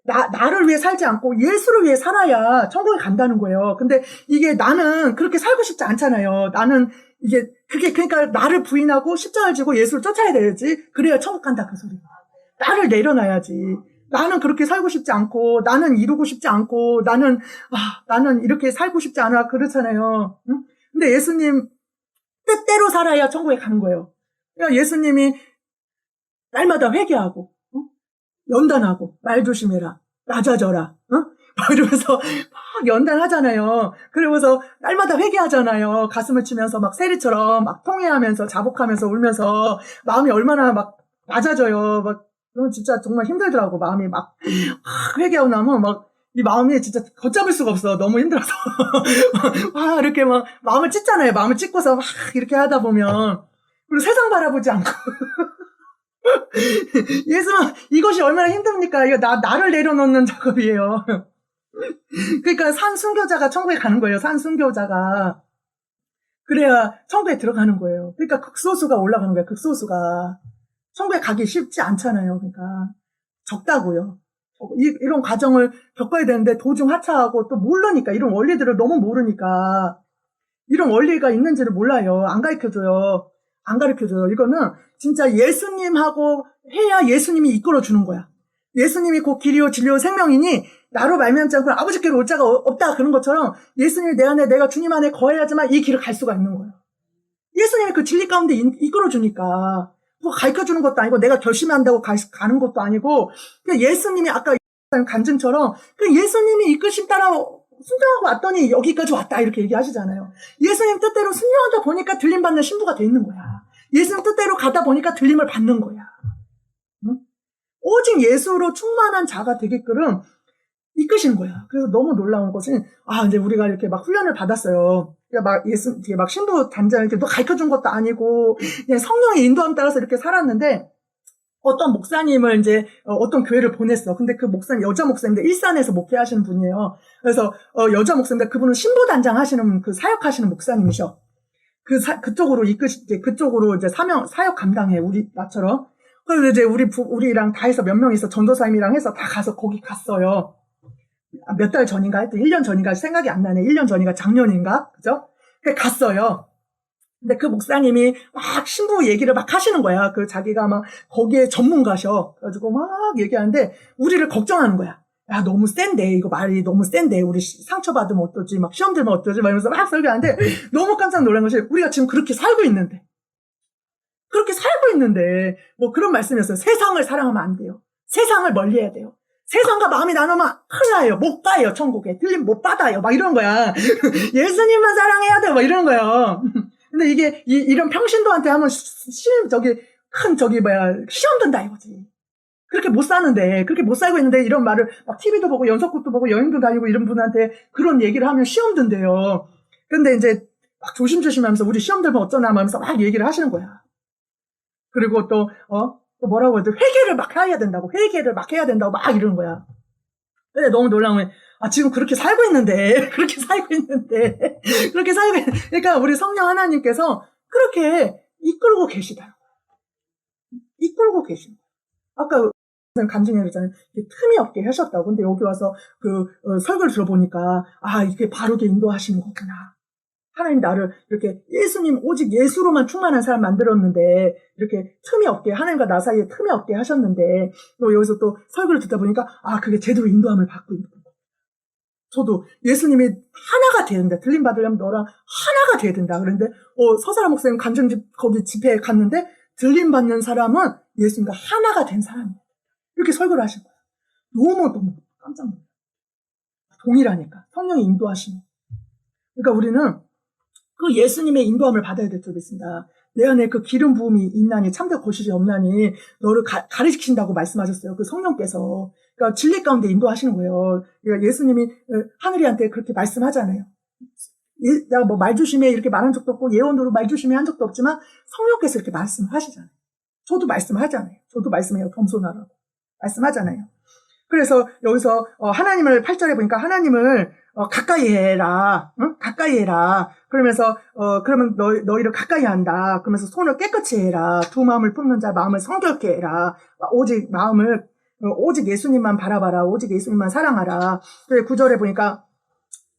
나를 위해 살지 않고 예수를 위해 살아야 천국에 간다는 거예요. 근데 이게 나는 그렇게 살고 싶지 않잖아요. 나는 그러니까 나를 부인하고 십자가를 지고 예수를 쫓아야 되지. 그래야 천국 간다 그 소리야. 나를 내려놔야지. 나는 그렇게 살고 싶지 않고 나는 이루고 싶지 않고 나는 이렇게 살고 싶지 않아 그렇잖아요. 응? 근데 예수님 뜻대로 살아야 천국에 가는 거예요. 그러니까 예수님이 날마다 회개하고 연단하고 말 조심해라 낮아져라 막 이러면서 막 연단하잖아요. 그러면서 날마다 회개하잖아요. 가슴을 치면서 막 세리처럼 막 통회하면서 자복하면서 울면서 마음이 얼마나 막 낮아져요. 막 진짜 정말 힘들더라고. 마음이 막 회개하고 나면 막 이 마음이 진짜 걷잡을 수가 없어. 너무 힘들어서 이렇게 막 마음을 찢잖아요. 마음을 찢고서 막 이렇게 하다 보면 그리고 세상 바라보지 않고 예수만 이것이 얼마나 힘듭니까? 이거 나를 내려놓는 작업이에요. 그러니까 산 순교자가 천국에 가는 거예요. 산 순교자가 그래야 천국에 들어가는 거예요. 그러니까 극소수가 올라가는 거예요. 극소수가 천국에 가기 쉽지 않잖아요. 그러니까 적다고요. 이런 과정을 겪어야 되는데 도중 하차하고 또 모르니까 이런 원리들을 너무 모르니까 이런 원리가 있는지를 몰라요. 안 가르쳐줘요. 이거는 진짜 예수님하고 해야 예수님이 이끌어주는 거야. 예수님이 곧 길이요 진리요 생명이니 나로 말미암지 않고 아버지께로 올 자가 없다 그런 것처럼 예수님이 내 안에 내가 주님 안에 거해야지만 이 길을 갈 수가 있는 거예요. 예수님이 그 진리 가운데 이끌어주니까 뭐 가르쳐주는 것도 아니고 내가 결심한다고 가는 것도 아니고 그냥 예수님이 아까 간증처럼 그냥 예수님이 이끄심 따라 순종하고 왔더니 여기까지 왔다 이렇게 얘기하시잖아요. 예수님 뜻대로 순종하다 보니까 들림받는 신부가 돼 있는 거야. 예수님 뜻대로 가다 보니까 들림을 받는 거야. 응? 오직 예수로 충만한 자가 되게끔 이끄시는 거야. 그래서 너무 놀라운 것은 이제 우리가 이렇게 막 훈련을 받았어요. 그러니까 막 신부 단장을 이렇게 너 가르쳐준 것도 아니고 그냥 성령의 인도함 따라서 이렇게 살았는데 어떤 목사님을 이제 어떤 교회를 보냈어. 근데 그 목사님 여자 목사님인데 일산에서 목회하시는 분이에요. 그래서 여자 목사님인데 그분은 신부 단장 하시는 그 사역하시는 목사님이셔. 그쪽으로 그쪽으로 이제 사역 감당해 나처럼. 그래서 이제 우리랑 다 해서 몇 명 있어 전도사님이랑 해서 다 가서 거기 갔어요. 몇 달 전인가 하여튼 1년 전인가 생각이 안 나네. 1년 전인가 작년인가 그죠? 갔어요. 근데 그 목사님이 막 신부 얘기를 막 하시는 거야. 자기가 막 거기에 전문가셔. 그래가지고 막 얘기하는데 우리를 걱정하는 거야. 야 너무 센데 이거 말이 너무 센데 우리 상처받으면 어떠지 막 시험 들면 어떠지 막 이러면서 막 설교하는데 너무 깜짝 놀란 것이 우리가 지금 그렇게 살고 있는데 뭐 그런 말씀이었어요. 세상을 사랑하면 안 돼요. 세상을 멀리해야 돼요. 세상과 마음이 나누면 큰일 나요. 못 가요. 천국에. 들림 못 받아요. 막 이런 거야. 예수님만 사랑해야 돼요. 막 이런 거예요. 근데 이게 이런 평신도한테 하면 시험 든다 이거지. 그렇게 못 살고 있는데 이런 말을 막 TV도 보고 연속극도 보고 여행도 다니고 이런 분한테 그런 얘기를 하면 시험 든대요. 근데 이제 막 조심조심 하면서 우리 시험 들면 어쩌나 하면서 막 얘기를 하시는 거야. 그리고 또 뭐라고 해도 회개를 막 해야 된다고 막 이러는 거야. 근데 너무 놀라운 게 지금 그렇게 살고 있는데 그러니까 우리 성령 하나님께서 그렇게 이끌고 계시다. 이끌고 계신 거야. 아까 간증해 그랬잖아요. 틈이 없게 하셨다고. 근데 여기 와서 설교를 들어보니까 이게 바르게 인도하시는 거구나. 하나님 나를 이렇게 예수님 오직 예수로만 충만한 사람 만들었는데 이렇게 틈이 없게 하나님과 나 사이에 틈이 없게 하셨는데 또 여기서 또 설교를 듣다 보니까 그게 제대로 인도함을 받고 있는 거예요. 저도 예수님이 하나가 돼야 된다. 들림 받으려면 너랑 하나가 돼야 된다. 그런데 서사라 목사님 간증집 거기 집회에 갔는데 들림 받는 사람은 예수님과 하나가 된 사람이에요. 이렇게 설교를 하신 거예요. 너무 깜짝 놀라요. 동일하니까 성령의 인도하심. 그러니까 우리는 그 예수님의 인도함을 받아야 될 줄 믿습니다. 내 안에 그 기름 부음이 있나니 참되고 거짓이 없나니 너를 가르치신다고 말씀하셨어요. 그 성령께서. 그러니까 진리 가운데 인도하시는 거예요. 그러니까 예수님이 하늘이한테 그렇게 말씀하잖아요. 내가 뭐 말 조심해 이렇게 말한 적도 없고 예언으로 말 조심해 한 적도 없지만 성령께서 이렇게 말씀하시잖아요. 저도 말씀하잖아요. 저도 말씀해요. 겸손하라고. 말씀하잖아요. 그래서 여기서 하나님을 8절에 보니까 하나님을 가까이 해라. 응? 가까이 해라. 그러면서 그러면 너희를 가까이 한다. 그러면서 손을 깨끗이 해라. 두 마음을 품는 자 마음을 성결케 해라. 오직 예수님만 바라봐라. 오직 예수님만 사랑하라. 그래서 9절에 보니까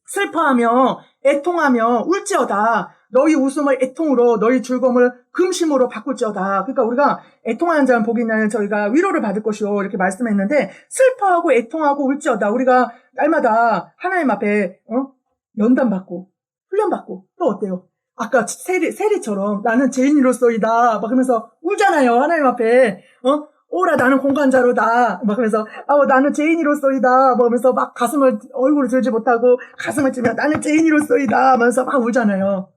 슬퍼하며 애통하며 울지어다. 너희 웃음을 애통으로 너희 즐거움을 금심으로 바꿀지어다. 그러니까 우리가 애통하는 자는 복이 있나니 저희가 위로를 받을 것이요 이렇게 말씀했는데 슬퍼하고 애통하고 울지어다. 우리가 날마다 하나님 앞에 연단받고 훈련받고 또 어때요? 아까 세리처럼 나는 죄인으로서이다 막 그러면서 울잖아요. 하나님 앞에 오라 나는 공간자로다 막 그러면서 나는 죄인으로서이다 막 그러면서 막 얼굴을 들지 못하고 가슴을 찌며 나는 죄인으로서이다 하면서 막 울잖아요.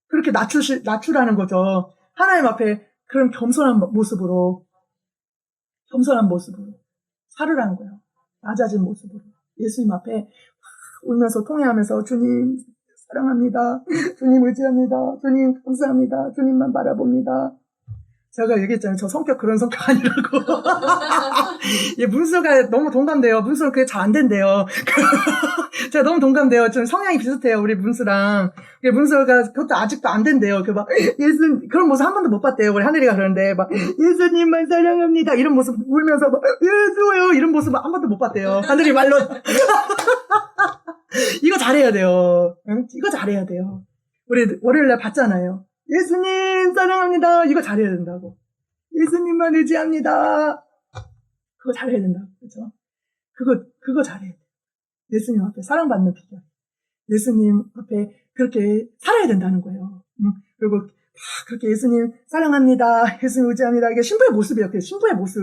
그렇게 낮추라는 거죠. 하나님 앞에 그런 겸손한 모습으로 살으라는 거예요. 낮아진 모습으로 예수님 앞에 울면서 통회하면서 주님 사랑합니다. 주님 의지합니다. 주님 감사합니다. 주님만 바라봅니다. 제가 얘기했잖아요. 저 성격 그런 성격 아니라고. 예, 문수가 너무 동감돼요. 문수는 그게 잘 안 된대요. 제가 너무 동감돼요. 좀 성향이 비슷해요. 우리 문수랑. 문수가 그것도 아직도 안 된대요. 그런 모습 한 번도 못 봤대요. 우리 하늘이가 그러는데, 예수님만 사랑합니다. 이런 모습 울면서, 예수요. 이런 모습 한 번도 못 봤대요. 하늘이 말로. 이거 잘해야 돼요. 응? 이거 잘해야 돼요. 우리 월요일날 봤잖아요. 예수님 사랑합니다. 이거 잘해야 된다고. 예수님만 의지합니다. 그거 잘해야 된다고. 그렇죠? 그거 잘해야 돼. 예수님 앞에 사랑받는 비결. 예수님 앞에 그렇게 살아야 된다는 거예요. 그리고 그렇게 예수님 사랑합니다. 예수님 의지합니다. 이게 신부의 모습이에요. 신부의 모습.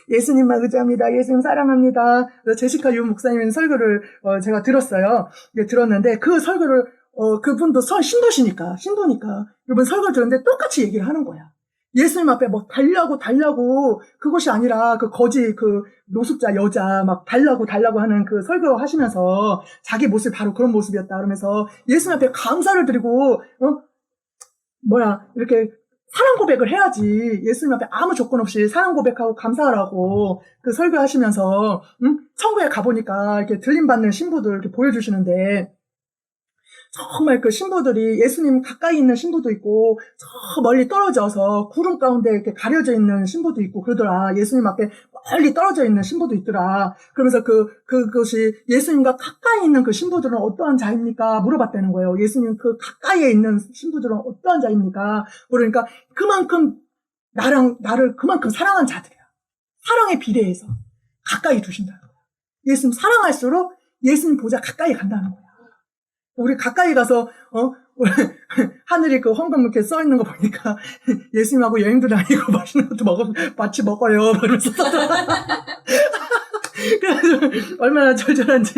예수님만 의지합니다. 예수님 사랑합니다. 제시카 유 목사님 설교를 제가 들었어요. 들었는데 그 설교를 그분도 신부니까 이번 설교를 들었는데 똑같이 얘기를 하는 거야. 예수님 앞에 달라고 그것이 아니라 그 노숙자 여자 달라고 하는 그 설교 하시면서 자기 모습이 바로 그런 모습이었다 그러면서 예수님 앞에 감사를 드리고 이렇게 사랑 고백을 해야지. 예수님 앞에 아무 조건 없이 사랑 고백하고 감사하라고 그 설교하시면서 천국에 가보니까 이렇게 들림 받는 신부들 이렇게 보여주시는데 정말 그 신부들이 예수님 가까이 있는 신부도 있고 저 멀리 떨어져서 구름 가운데 이렇게 가려져 있는 신부도 있고 그러더라. 예수님 앞에 멀리 떨어져 있는 신부도 있더라. 그러면서 그것이 예수님과 가까이 있는 그 신부들은 어떠한 자입니까? 물어봤다는 거예요. 예수님 그 가까이에 있는 신부들은 어떠한 자입니까? 그러니까 그만큼 나를 그만큼 사랑한 자들이야. 사랑에 비례해서 가까이 두신다는 거야. 예수님 사랑할수록 예수님 보자 가까이 간다는 거야. 우리 가까이 가서 하늘이 그 헌금 이렇게 써 있는 거 보니까 예수님하고 여행도 다니고 맛있는 것도 같이 먹어요. 그러면서 그래서 얼마나 절절한지.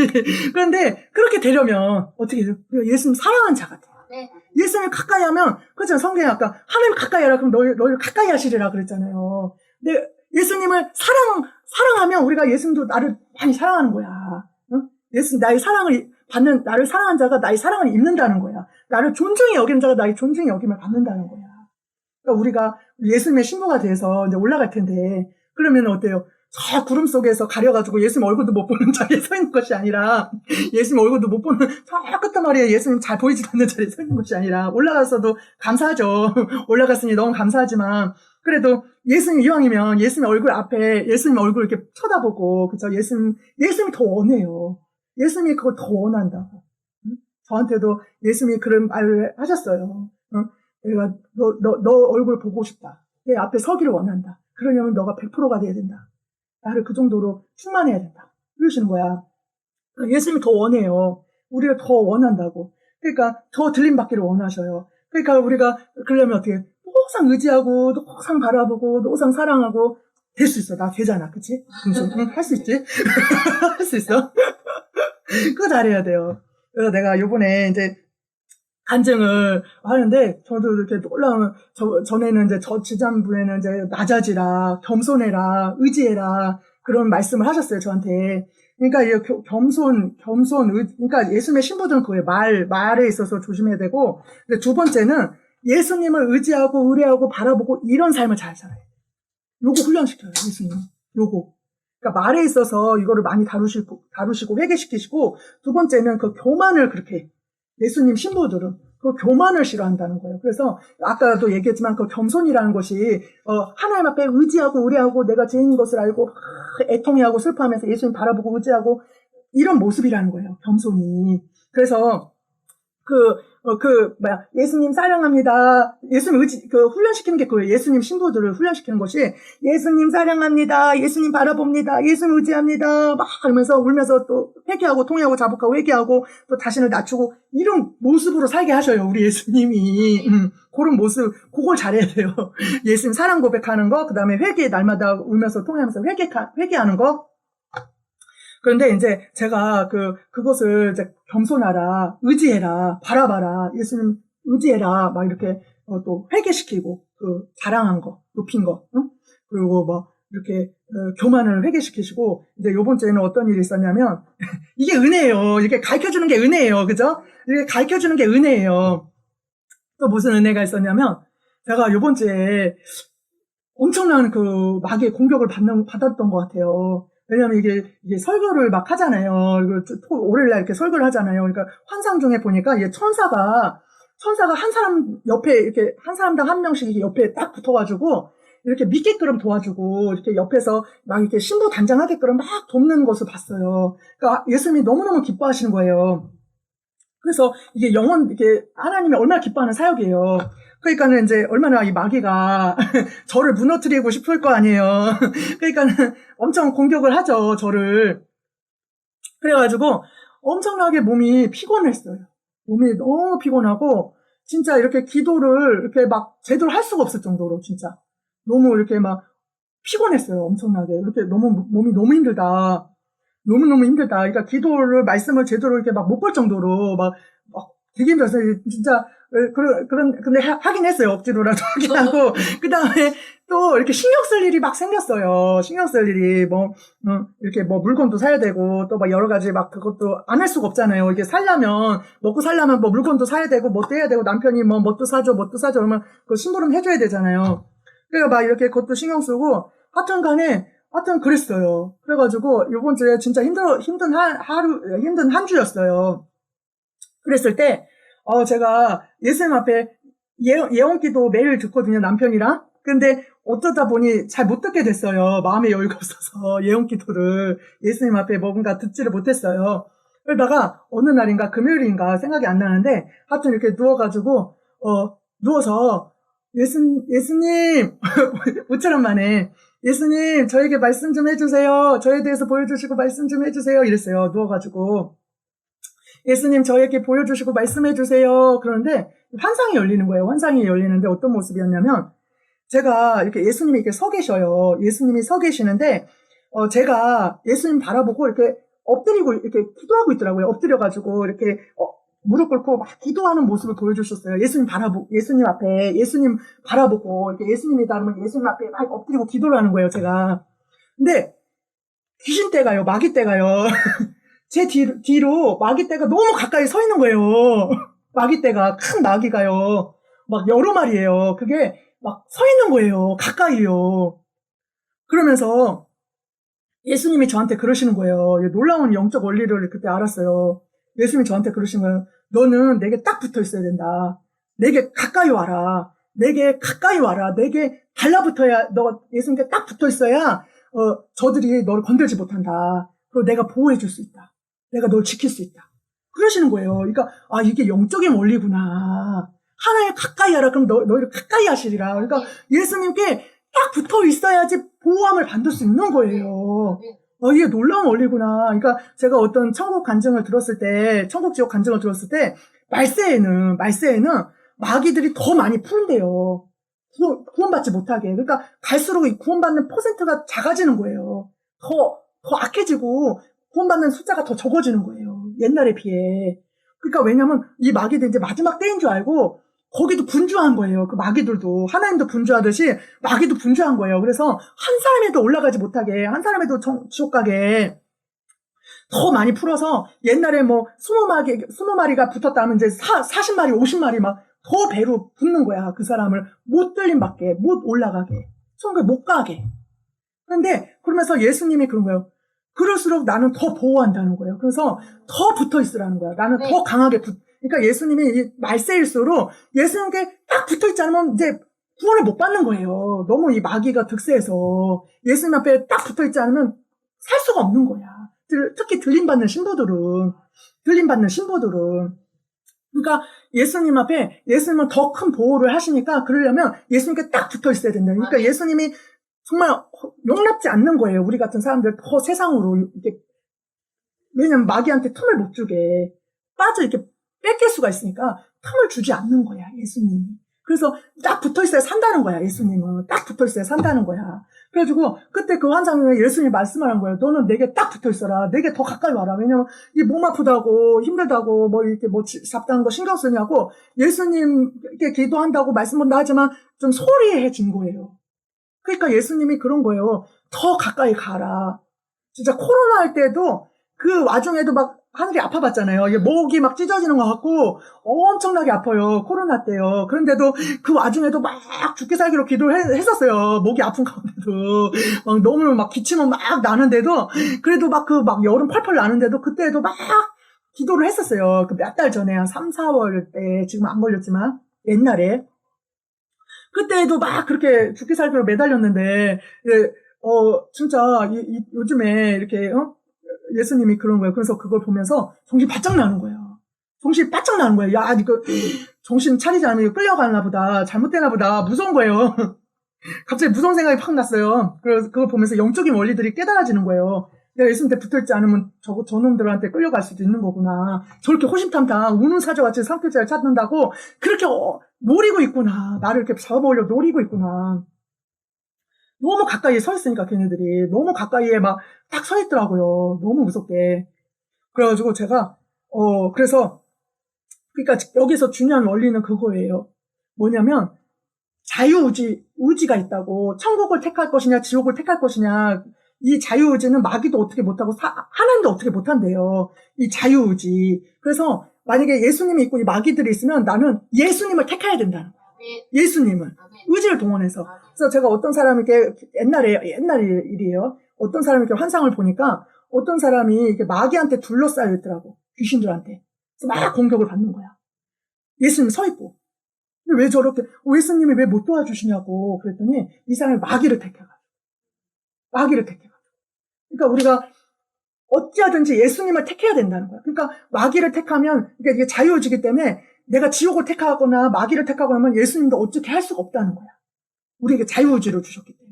그런데 그렇게 되려면 어떻게 돼요? 예수님 사랑한 자 같아요. 네. 예수님 가까이 하면 그렇잖아요. 성경에 아까 하나님 가까이 하라 그럼 너희를 가까이 하시리라 그랬잖아요. 근데 예수님을 사랑하면 우리가 예수님도 나를 많이 사랑하는 거야. 응? 예수님 나의 사랑을 받는 나를 사랑한 자가 나의 사랑을 입는다는 거야. 나를 존중히 여기는 자가 나의 존중히 여김을 받는다는 거야. 그러니까 우리가 예수님의 신부가 돼서 이제 올라갈 텐데 그러면 어때요? 저 구름 속에서 가려가지고 예수님 얼굴도 못 보는 자리에 서 있는 것이 아니라 예수님 얼굴도 못 보는 저 끝단 말이에 예수님 잘 보이지도 않는 자리에 서 있는 것이 아니라 올라가서도 감사하죠. 올라갔으니 너무 감사하지만 그래도 예수님 이왕이면 예수님 얼굴 앞에 예수님 얼굴 이렇게 쳐다보고 그죠? 예수님이 더 원해요. 예수님이 그걸 더 원한다고. 저한테도 예수님이 그런 말을 하셨어요. 내가 너 얼굴 보고 싶다. 내 앞에 서기를 원한다. 그러려면 너가 100%가 돼야 된다. 나를 그 정도로 충만해야 된다. 그러시는 거야. 예수님이 더 원해요. 우리가 더 원한다고. 그러니까 더 들림받기를 원하셔요. 그러니까 우리가 그러려면 어떻게 항상 의지하고 항상 바라보고 항상 사랑하고 될 수 있어. 나 되잖아. 그치? 응, 할 수 있지? 할 수 있어. 그거 잘해야 돼요. 그래서 내가 요번에 이제 간증을 하는데, 저도 이렇게 놀라운, 전에는 이제 저 지난번에는 이제 낮아지라, 겸손해라, 의지해라, 그런 말씀을 하셨어요, 저한테. 그러니까 이 그러니까 예수님의 신부들은 그거예요. 말에 있어서 조심해야 되고, 근데 두 번째는 예수님을 의지하고, 의뢰하고, 바라보고, 이런 삶을 잘 살아요. 요거 훈련시켜요, 예수님. 요거. 그러니까 말에 있어서 이거를 많이 다루시고 회개시키시고, 두 번째는 그 교만을 그렇게, 예수님 신부들은 그 교만을 싫어한다는 거예요. 그래서 아까도 얘기했지만 그 겸손이라는 것이 하나님 앞에 의지하고 의뢰하고 내가 죄인인 것을 알고 애통해하고 슬퍼하면서 예수님 바라보고 의지하고 이런 모습이라는 거예요. 겸손이. 그래서 예수님 사랑합니다. 예수님 훈련시키는 게 그거예요. 예수님 신부들을 훈련시키는 것이, 예수님 사랑합니다. 예수님 바라봅니다. 예수님 의지합니다. 막 하면서 울면서 또 회개하고 통회하고 자복하고 회개하고 또 자신을 낮추고 이런 모습으로 살게 하셔요. 우리 예수님이. 그런 모습, 그걸 잘해야 돼요. 예수님 사랑 고백하는 거, 그 다음에 회개 날마다 울면서 통회하면서 회개하는 거. 그런데 이제 제가 그것을 이제 겸손하라, 의지해라, 바라봐라, 예수님 의지해라, 막 이렇게 또 회개시키고, 자랑한 거, 높인 거, 응? 그리고 뭐 이렇게 교만을 회개시키시고, 이제 요번 주에는 어떤 일이 있었냐면, 이게 은혜예요. 이렇게 가르쳐주는 게 은혜예요. 그죠? 이렇게 가르쳐주는 게 은혜예요. 또 무슨 은혜가 있었냐면, 제가 요번 주에 엄청난 마귀의 공격을 받았던 것 같아요. 왜냐면 이게 설교를 막 하잖아요. 월요일날 이렇게 설교를 하잖아요. 그러니까 환상 중에 보니까 이게 천사가 한 사람 옆에 이렇게 한 사람당 한 명씩 이렇게 옆에 딱 붙어가지고 이렇게 믿게끔 도와주고 이렇게 옆에서 막 이렇게 신부 단장하게끔 막 돕는 것을 봤어요. 그러니까 예수님이 너무너무 기뻐하시는 거예요. 그래서 이게 이게 하나님이 얼마나 기뻐하는 사역이에요. 그러니까는 이제 얼마나 이 마귀가 저를 무너뜨리고 싶을 거 아니에요. 그러니까는 엄청 공격을 하죠, 저를. 그래가지고 엄청나게 몸이 피곤했어요. 몸이 너무 피곤하고 진짜 이렇게 기도를 이렇게 막 제대로 할 수가 없을 정도로 진짜 너무 이렇게 막 피곤했어요. 엄청나게. 이렇게 몸이 너무 힘들다. 너무너무 힘들다. 그러니까 말씀을 제대로 이렇게 막 못 볼 정도로 막 되게 힘들었어요. 진짜, 근데 하긴 했어요. 억지로라도 하긴 하고. 그 다음에 또 이렇게 신경 쓸 일이 막 생겼어요. 신경 쓸 일이 이렇게 물건도 사야 되고, 또 막 여러 가지 막 그것도 안 할 수가 없잖아요. 이게 먹고 살려면 물건도 사야 되고, 뭣도 해야 되고, 남편이 뭣도 사줘, 그러면 그 심부름 해줘야 되잖아요. 그러니까 막 이렇게 그것도 신경 쓰고, 하여튼 그랬어요. 그래가지고 요번 주에 진짜 힘든 한 주였어요. 그랬을 때 제가 예수님 앞에 예언기도 매일 듣거든요, 남편이랑. 근데 어쩌다 보니 잘 못 듣게 됐어요. 마음의 여유가 없어서 예언기도를 예수님 앞에 뭔가 듣지를 못했어요. 그러다가 어느 날인가 금요일인가 생각이 안 나는데 하여튼 이렇게 누워가지고 누워서 예수님 모처럼 만에 예수님 저에게 말씀 좀 해주세요. 저에 대해서 보여주시고 말씀 좀 해주세요. 이랬어요. 누워가지고 예수님 저에게 보여주시고 말씀해주세요. 그런데 환상이 열리는 거예요. 환상이 열리는데 어떤 모습이었냐면 제가 이렇게 예수님이 이렇게 서 계셔요. 예수님이 서 계시는데 제가 예수님 바라보고 이렇게 엎드리고 이렇게 기도하고 있더라고요. 엎드려가지고 이렇게 무릎 꿇고 막 기도하는 모습을 보여주셨어요. 예수님 앞에 예수님 바라보고 이렇게 예수님이다 그러면 예수님 앞에 막 엎드리고 기도를 하는 거예요. 제가. 근데 귀신 떼가요. 마귀 떼가요. 제 뒤로 마귀 떼가 너무 가까이 서 있는 거예요. 마귀 떼가 큰 마귀가요. 막 여러 마리예요. 그게 막 서 있는 거예요. 가까이요. 그러면서 예수님이 저한테 그러시는 거예요. 놀라운 영적 원리를 그때 알았어요. 예수님이 저한테 그러신 거예요. 너는 내게 딱 붙어 있어야 된다. 내게 가까이 와라. 내게 가까이 와라. 내게 달라붙어야, 예수님께 딱 붙어 있어야, 저들이 너를 건들지 못한다. 그리고 내가 보호해 줄 수 있다. 내가 널 지킬 수 있다. 그러시는 거예요. 그러니까, 아, 이게 영적인 원리구나. 하나님 가까이 하라. 그럼 너희를 가까이 하시리라. 그러니까 예수님께 딱 붙어 있어야지 보호함을 받을 수 있는 거예요. 이게 놀라운 원리구나. 그러니까 제가 어떤 천국 간증을 들었을 때, 천국 지옥 간증을 들었을 때, 말세에는 마귀들이 더 많이 푸른대요. 구원받지 못하게. 그러니까 갈수록 이 구원받는 퍼센트가 작아지는 거예요. 더 악해지고 구원받는 숫자가 더 적어지는 거예요. 옛날에 비해. 그러니까 왜냐면 이 마귀들 이제 마지막 때인 줄 알고 거기도 분주한 거예요. 그 마귀들도. 하나님도 분주하듯이 마귀도 분주한 거예요. 그래서 한 사람에도 올라가지 못하게, 한 사람에도 지옥 가게 더 많이 풀어서 옛날에 뭐 20마리가 붙었다면 이제 40마리, 50마리 막 더 배로 붙는 거야. 그 사람을 못 들림 밖에, 못 올라가게, 천국에 못 가게. 그런데 그러면서 예수님이 그런 거예요. 그럴수록 나는 더 보호한다는 거예요. 그래서 더 붙어 있으라는 거야. 나는 더 강하게 그러니까 예수님이 말세일수록 예수님께 딱 붙어 있지 않으면 이제 구원을 못 받는 거예요. 너무 이 마귀가 득세해서 예수님 앞에 딱 붙어 있지 않으면 살 수가 없는 거야. 특히 들림받는 신부들은. 그러니까 예수님 앞에, 예수님은 더 큰 보호를 하시니까 그러려면 예수님께 딱 붙어 있어야 된다. 그러니까 예수님이 정말 용납지 않는 거예요. 우리 같은 사람들 더 세상으로 이렇게, 왜냐면 마귀한테 틈을 못 주게 이렇게 뺏길 수가 있으니까 틈을 주지 않는 거야, 예수님이. 그래서 딱 붙어 있어야 산다는 거야, 예수님은. 딱 붙어 있어야 산다는 거야. 그래가지고 그때 그 환상에 예수님이 말씀하는 거예요. 너는 내게 딱 붙어 있어라. 내게 더 가까이 와라. 왜냐면 이 몸 아프다고 힘들다고 뭐 이렇게 뭐 잡다는 거 신경 쓰냐고 예수님께 기도한다고 말씀한다 하지만 좀 소리해진 거예요. 그러니까 예수님이 그런 거예요. 더 가까이 가라. 진짜 코로나 할 때도 그 와중에도 막 하늘이 아파봤잖아요. 이게 목이 막 찢어지는 것 같고 엄청나게 아파요. 코로나 때요. 그런데도 그 와중에도 막 죽기 살기로 기도를 했었어요. 목이 아픈 가운데도 막 너무 막 기침은 막 나는데도 그래도 막 여름 펄펄 나는데도 그때도 막 기도를 했었어요. 그 몇 달 전에 한 3, 4월 때 지금 안 걸렸지만 옛날에 그때도 막 그렇게 죽기 살기로 매달렸는데 진짜 요즘에 이렇게 예수님이 그런 거예요. 그래서 그걸 보면서 정신 바짝 나는 거예요. 야, 이거 정신 차리지 않으면 끌려가나 보다. 잘못되나 보다. 무서운 거예요. 갑자기 무서운 생각이 팍 났어요. 그래서 그걸 보면서 영적인 원리들이 깨달아지는 거예요. 내가 예수님한테 붙어있지 않으면 저놈들한테 끌려갈 수도 있는 거구나. 저렇게 호심탐탐 우는 사자같이 상표자를 찾는다고 그렇게 노리고 있구나. 나를 이렇게 잡아먹으려고 노리고 있구나. 너무 가까이에 서 있으니까 걔네들이 너무 가까이에 막 딱 서 있더라고요. 너무 무섭게. 그래가지고 제가 그래서 그러니까 여기서 중요한 원리는 그거예요. 뭐냐면 의지가 있다고. 천국을 택할 것이냐 지옥을 택할 것이냐. 이 자유의지는 마귀도 어떻게 못하고 하나님도 어떻게 못한대요. 이 자유의지. 그래서 만약에 예수님이 있고 이 마귀들이 있으면 나는 예수님을 택해야 된다는 거예요. 예수님을. 의지를 동원해서. 그래서 제가 어떤 사람에게 옛날 일이에요. 어떤 사람에게 환상을 보니까 어떤 사람이 이렇게 마귀한테 둘러싸여 있더라고. 귀신들한테. 그래서 막 공격을 받는 거야. 예수님 서 있고. 근데 왜 저렇게 예수님이 왜 못 도와주시냐고 그랬더니 이 사람이 마귀를 택해가지고. 그러니까 우리가 어찌하든지 예수님을 택해야 된다는 거야. 그러니까 마귀를 택하면 이게 자유의지이기 때문에 내가 지옥을 택하거나 마귀를 택하거나 하면 예수님도 어떻게 할 수가 없다는 거야. 우리에게 자유의지를 주셨기 때문에.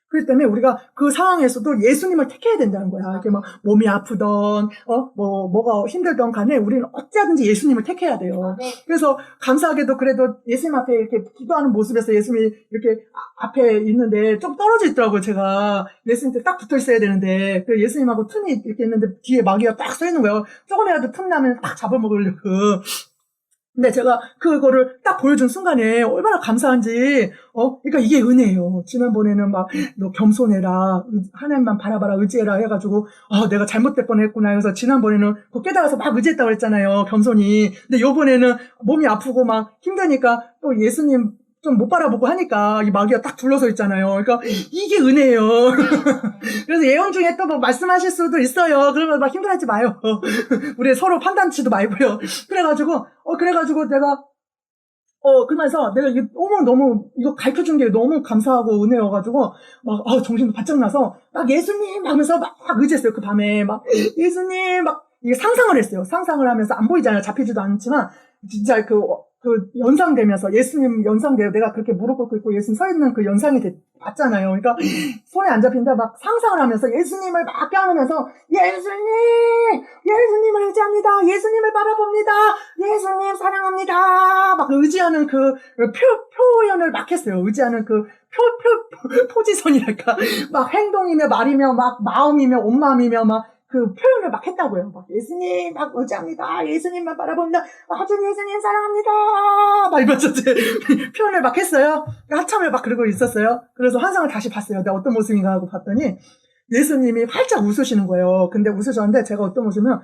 그렇기 때문에 우리가 그 상황에서도 예수님을 택해야 된다는 거야. 이렇게 막 몸이 아프던, 뭐가 힘들던 간에 우리는 어찌하든지 예수님을 택해야 돼요. 그래서 감사하게도 그래도 예수님 앞에 이렇게 기도하는 모습에서 예수님이 이렇게 앞에 있는데 좀 떨어져 있더라고요, 제가. 예수님한테 딱 붙어 있어야 되는데. 그래서 예수님하고 틈이 이렇게 있는데 뒤에 마귀가 딱 서 있는 거예요. 조금이라도 틈 나면 딱 잡아먹으려고. 근데 제가 그거를 딱 보여준 순간에 얼마나 감사한지, 그러니까 이게 은혜예요. 지난번에는 막, 너 겸손해라, 하나님만 바라봐라, 의지해라 해가지고, 내가 잘못될 뻔했구나 해서 지난번에는 그거 깨달아서 막 의지했다고 그랬잖아요, 겸손히. 근데 요번에는 몸이 아프고 막 힘드니까 또 예수님 좀 못 바라보고 하니까 이 마귀가 딱 둘러서 있잖아요. 그러니까 이게 은혜예요. 그래서 예언 중에 또 뭐 말씀하실 수도 있어요. 그러면 막 힘들어하지 마요. 우리 서로 판단치도 말고요. 그래가지고 내가 그러면서 내가 이게 너무 이거 가르쳐 준 게 너무 감사하고 은혜여가지고 막 정신도 바짝 나서 막 예수님 하면서 막 의지했어요. 그 밤에 막 예수님 막 이게 상상을 했어요. 상상을 하면서 안 보이잖아요. 잡히지도 않지만 진짜 그 연상되면서 예수님 연상돼요. 내가 그렇게 무릎 꿇고 있고 예수님 서 있는 그 연상이 봤잖아요. 그러니까 손에 안 잡힌다 막 상상을 하면서 예수님을 막 껴안으면서 예수님을 의지합니다. 예수님을 바라봅니다. 예수님 사랑합니다. 막 의지하는 그 표현을 막 했어요. 의지하는 그 포지션이랄까. 막 행동이며 말이며 막 마음이며 온 마음이며 막 그 표현을 막 했다고요. 막 예수님 막 의지합니다. 예수님만 바라봅니다. 아주 예수님 사랑합니다. 막 이러면서 표현을 막 했어요. 한참을 막 그러고 있었어요. 그래서 환상을 다시 봤어요. 내가 어떤 모습인가 하고 봤더니 예수님이 활짝 웃으시는 거예요. 근데 웃으셨는데 제가 어떤 모습이면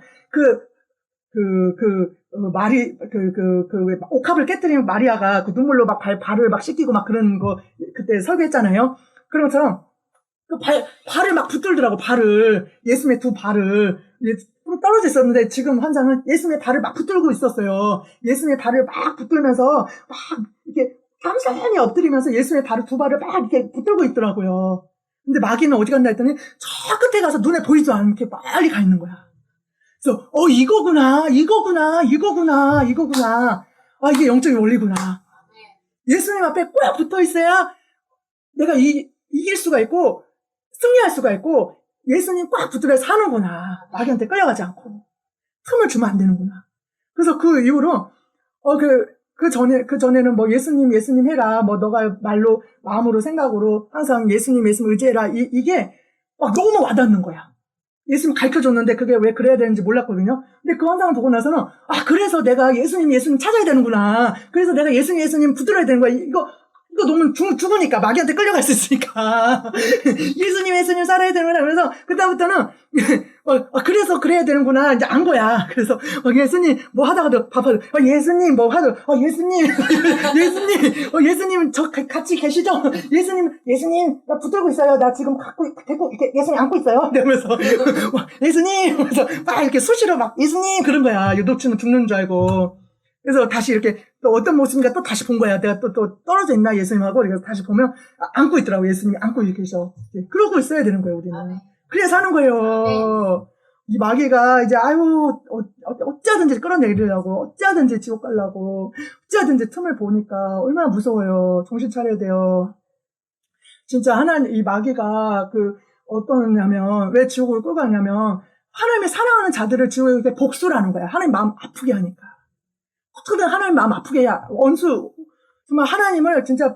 옥합을 깨뜨리는 마리아가 그 눈물로 막 발을 막 씻기고 막 그런 거 그때 설교했잖아요. 그런 것처럼 발을 막 붙들더라고, 발을. 예수님의 두 발을. 좀 떨어져 있었는데, 지금 환상은 예수님의 발을 막 붙들고 있었어요. 예수님의 발을 막 붙들면서, 막, 이렇게, 깜깜이 엎드리면서 예수님의 두 발을 막 이렇게 붙들고 있더라고요. 근데 마귀는 어디 갔나 했더니, 저 끝에 가서 눈에 보이지 않게 빨리 가 있는 거야. 그래서, 이거구나. 아, 이게 영적인 원리구나. 예수님 앞에 꼭 붙어 있어야 내가 이길 수가 있고, 승리할 수가 있고 예수님 꽉 붙들어 사는구나. 마귀한테 끌려가지 않고 틈을 주면 안 되는구나. 그래서 그 이후로 그 전에는 뭐 예수님 해라. 뭐 너가 말로 마음으로 생각으로 항상 예수님 의지해라. 이게 막 너무 와닿는 거야. 예수님 가르쳐줬는데 그게 왜 그래야 되는지 몰랐거든요. 근데 그 환상을 보고 나서는 그래서 내가 예수님 찾아야 되는구나. 그래서 내가 예수님 붙들어야 되는 거야. 이거 너무 죽으니까, 마귀한테 끌려갈 수 있으니까. 예수님 살아야 되는구나. 그래서, 그다음부터는, 그래서 그래야 되는구나. 이제 안 거야. 그래서, 예수님, 뭐 하다가도, 예수님, 뭐 하다가, 예수님, 저 같이 계시죠? 예수님, 나 붙들고 있어요. 나 지금 데리고, 이렇게 예수님 안고 있어요. 이러면서, 예수님! 그래서 막 이렇게 수시로 막, 예수님! 그런 거야. 녹취는 죽는 줄 알고. 그래서 다시 이렇게 또 어떤 모습인가 또 다시 본 거야. 내가 또 떨어져 있나 예수님하고. 그래서 다시 보면 안고 있더라고. 예수님이 안고 이렇게 계셔. 그러고 있어야 되는 거예요, 우리는. 그래야 사는 거예요. 이 마귀가 이제 어찌하든지 끌어내리려고, 어찌하든지 지옥 가려고, 어찌하든지 틈을 보니까 얼마나 무서워요. 정신 차려야 돼요. 진짜 이 마귀가 어떠냐면 왜 지옥을 끌고 가냐면 하나님의 사랑하는 자들을 지옥에 복수를 하는 거야. 하나님 마음 아프게 하니까. 어떻게든 하나님 마음 아프게 해야, 정말 하나님을 진짜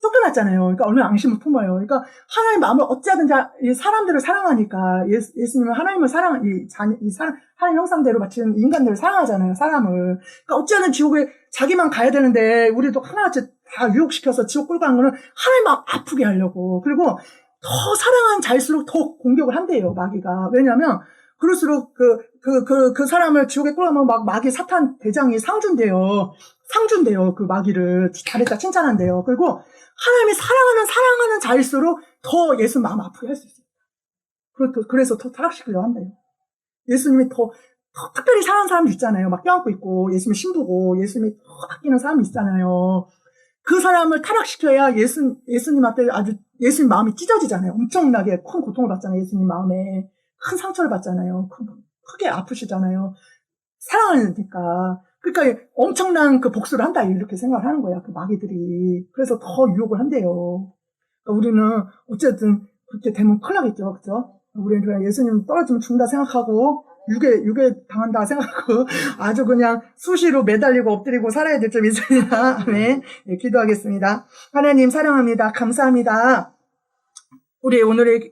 쫓겨났잖아요. 그러니까 얼마나 앙심을 품어요. 그러니까 하나님 마음을 어찌하든지 사람들을 사랑하니까 예수님은 하나님을 하나님 형상대로 마친 인간들을 사랑하잖아요. 사람을. 그러니까 어찌하든 지옥에 자기만 가야 되는데 우리도 하나같이 다 유혹시켜서 지옥 끌고 가는 거는 하나님 마음 아프게 하려고. 그리고 더 사랑하는 자일수록 더 공격을 한대요, 마귀가. 왜냐면 그럴수록 그 사람을 지옥에 끌어가면 막 마귀 사탄 대장이 상준대요. 그 마귀를 잘했다 칭찬한대요. 그리고 하나님이 사랑하는 자일수록 더 예수 마음 아프게 할 수 있어요. 그래서 더 타락시키려고 한대요. 예수님이 더 특별히 사랑하는 사람도 있잖아요. 막 껴안고 있고 예수님이 신부고 예수님이 더 아끼는 사람이 있잖아요. 그 사람을 타락시켜야 예수님한테 예수님 마음이 찢어지잖아요. 엄청나게 큰 고통을 받잖아요. 예수님 마음에. 큰 상처를 받잖아요. 크게 아프시잖아요. 사랑하니까. 그러니까 엄청난 그 복수를 한다 이렇게 생각을 하는 거야. 그 마귀들이. 그래서 더 유혹을 한대요. 그러니까 우리는 어쨌든 그렇게 되면 큰일 나겠죠. 그죠? 우리는 그냥 예수님 떨어지면 죽는다 생각하고 유괴 당한다 생각하고 아주 그냥 수시로 매달리고 엎드리고 살아야 될 줄 믿습니다. 아멘. 네, 기도하겠습니다. 하나님 사랑합니다. 감사합니다. 우리 오늘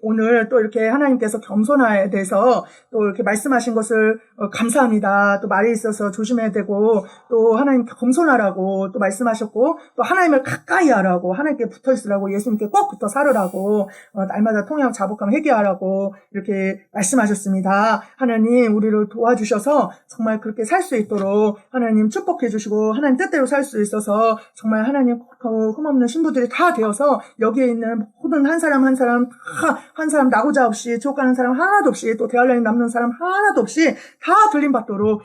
또 이렇게 하나님께서 겸손에 대해서 또 이렇게 말씀하신 것을 감사합니다. 또 말에 있어서 조심해야 되고 또 하나님 겸손하라고 또 말씀하셨고 또 하나님을 가까이 하라고 하나님께 붙어 있으라고 예수님께 꼭 붙어 살으라고 날마다 통회하고 자복하며 회개하라고 이렇게 말씀하셨습니다. 하나님 우리를 도와주셔서 정말 그렇게 살 수 있도록 하나님 축복해 주시고 하나님 뜻대로 살 수 있어서 정말 하나님 흠없는 신부들이 다 되어서 여기에 있는 모든 한 사람 나고자 없이 지옥 가는 사람 하나도 없이 또 대환란에 남는 사람 하나도 없이 다 들림받도록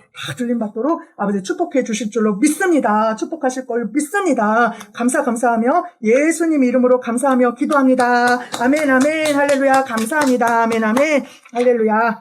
아버지 축복해 주실 줄로 믿습니다. 축복하실 걸 믿습니다. 감사하며 예수님 이름으로 감사하며 기도합니다. 아멘 할렐루야 감사합니다. 아멘 할렐루야.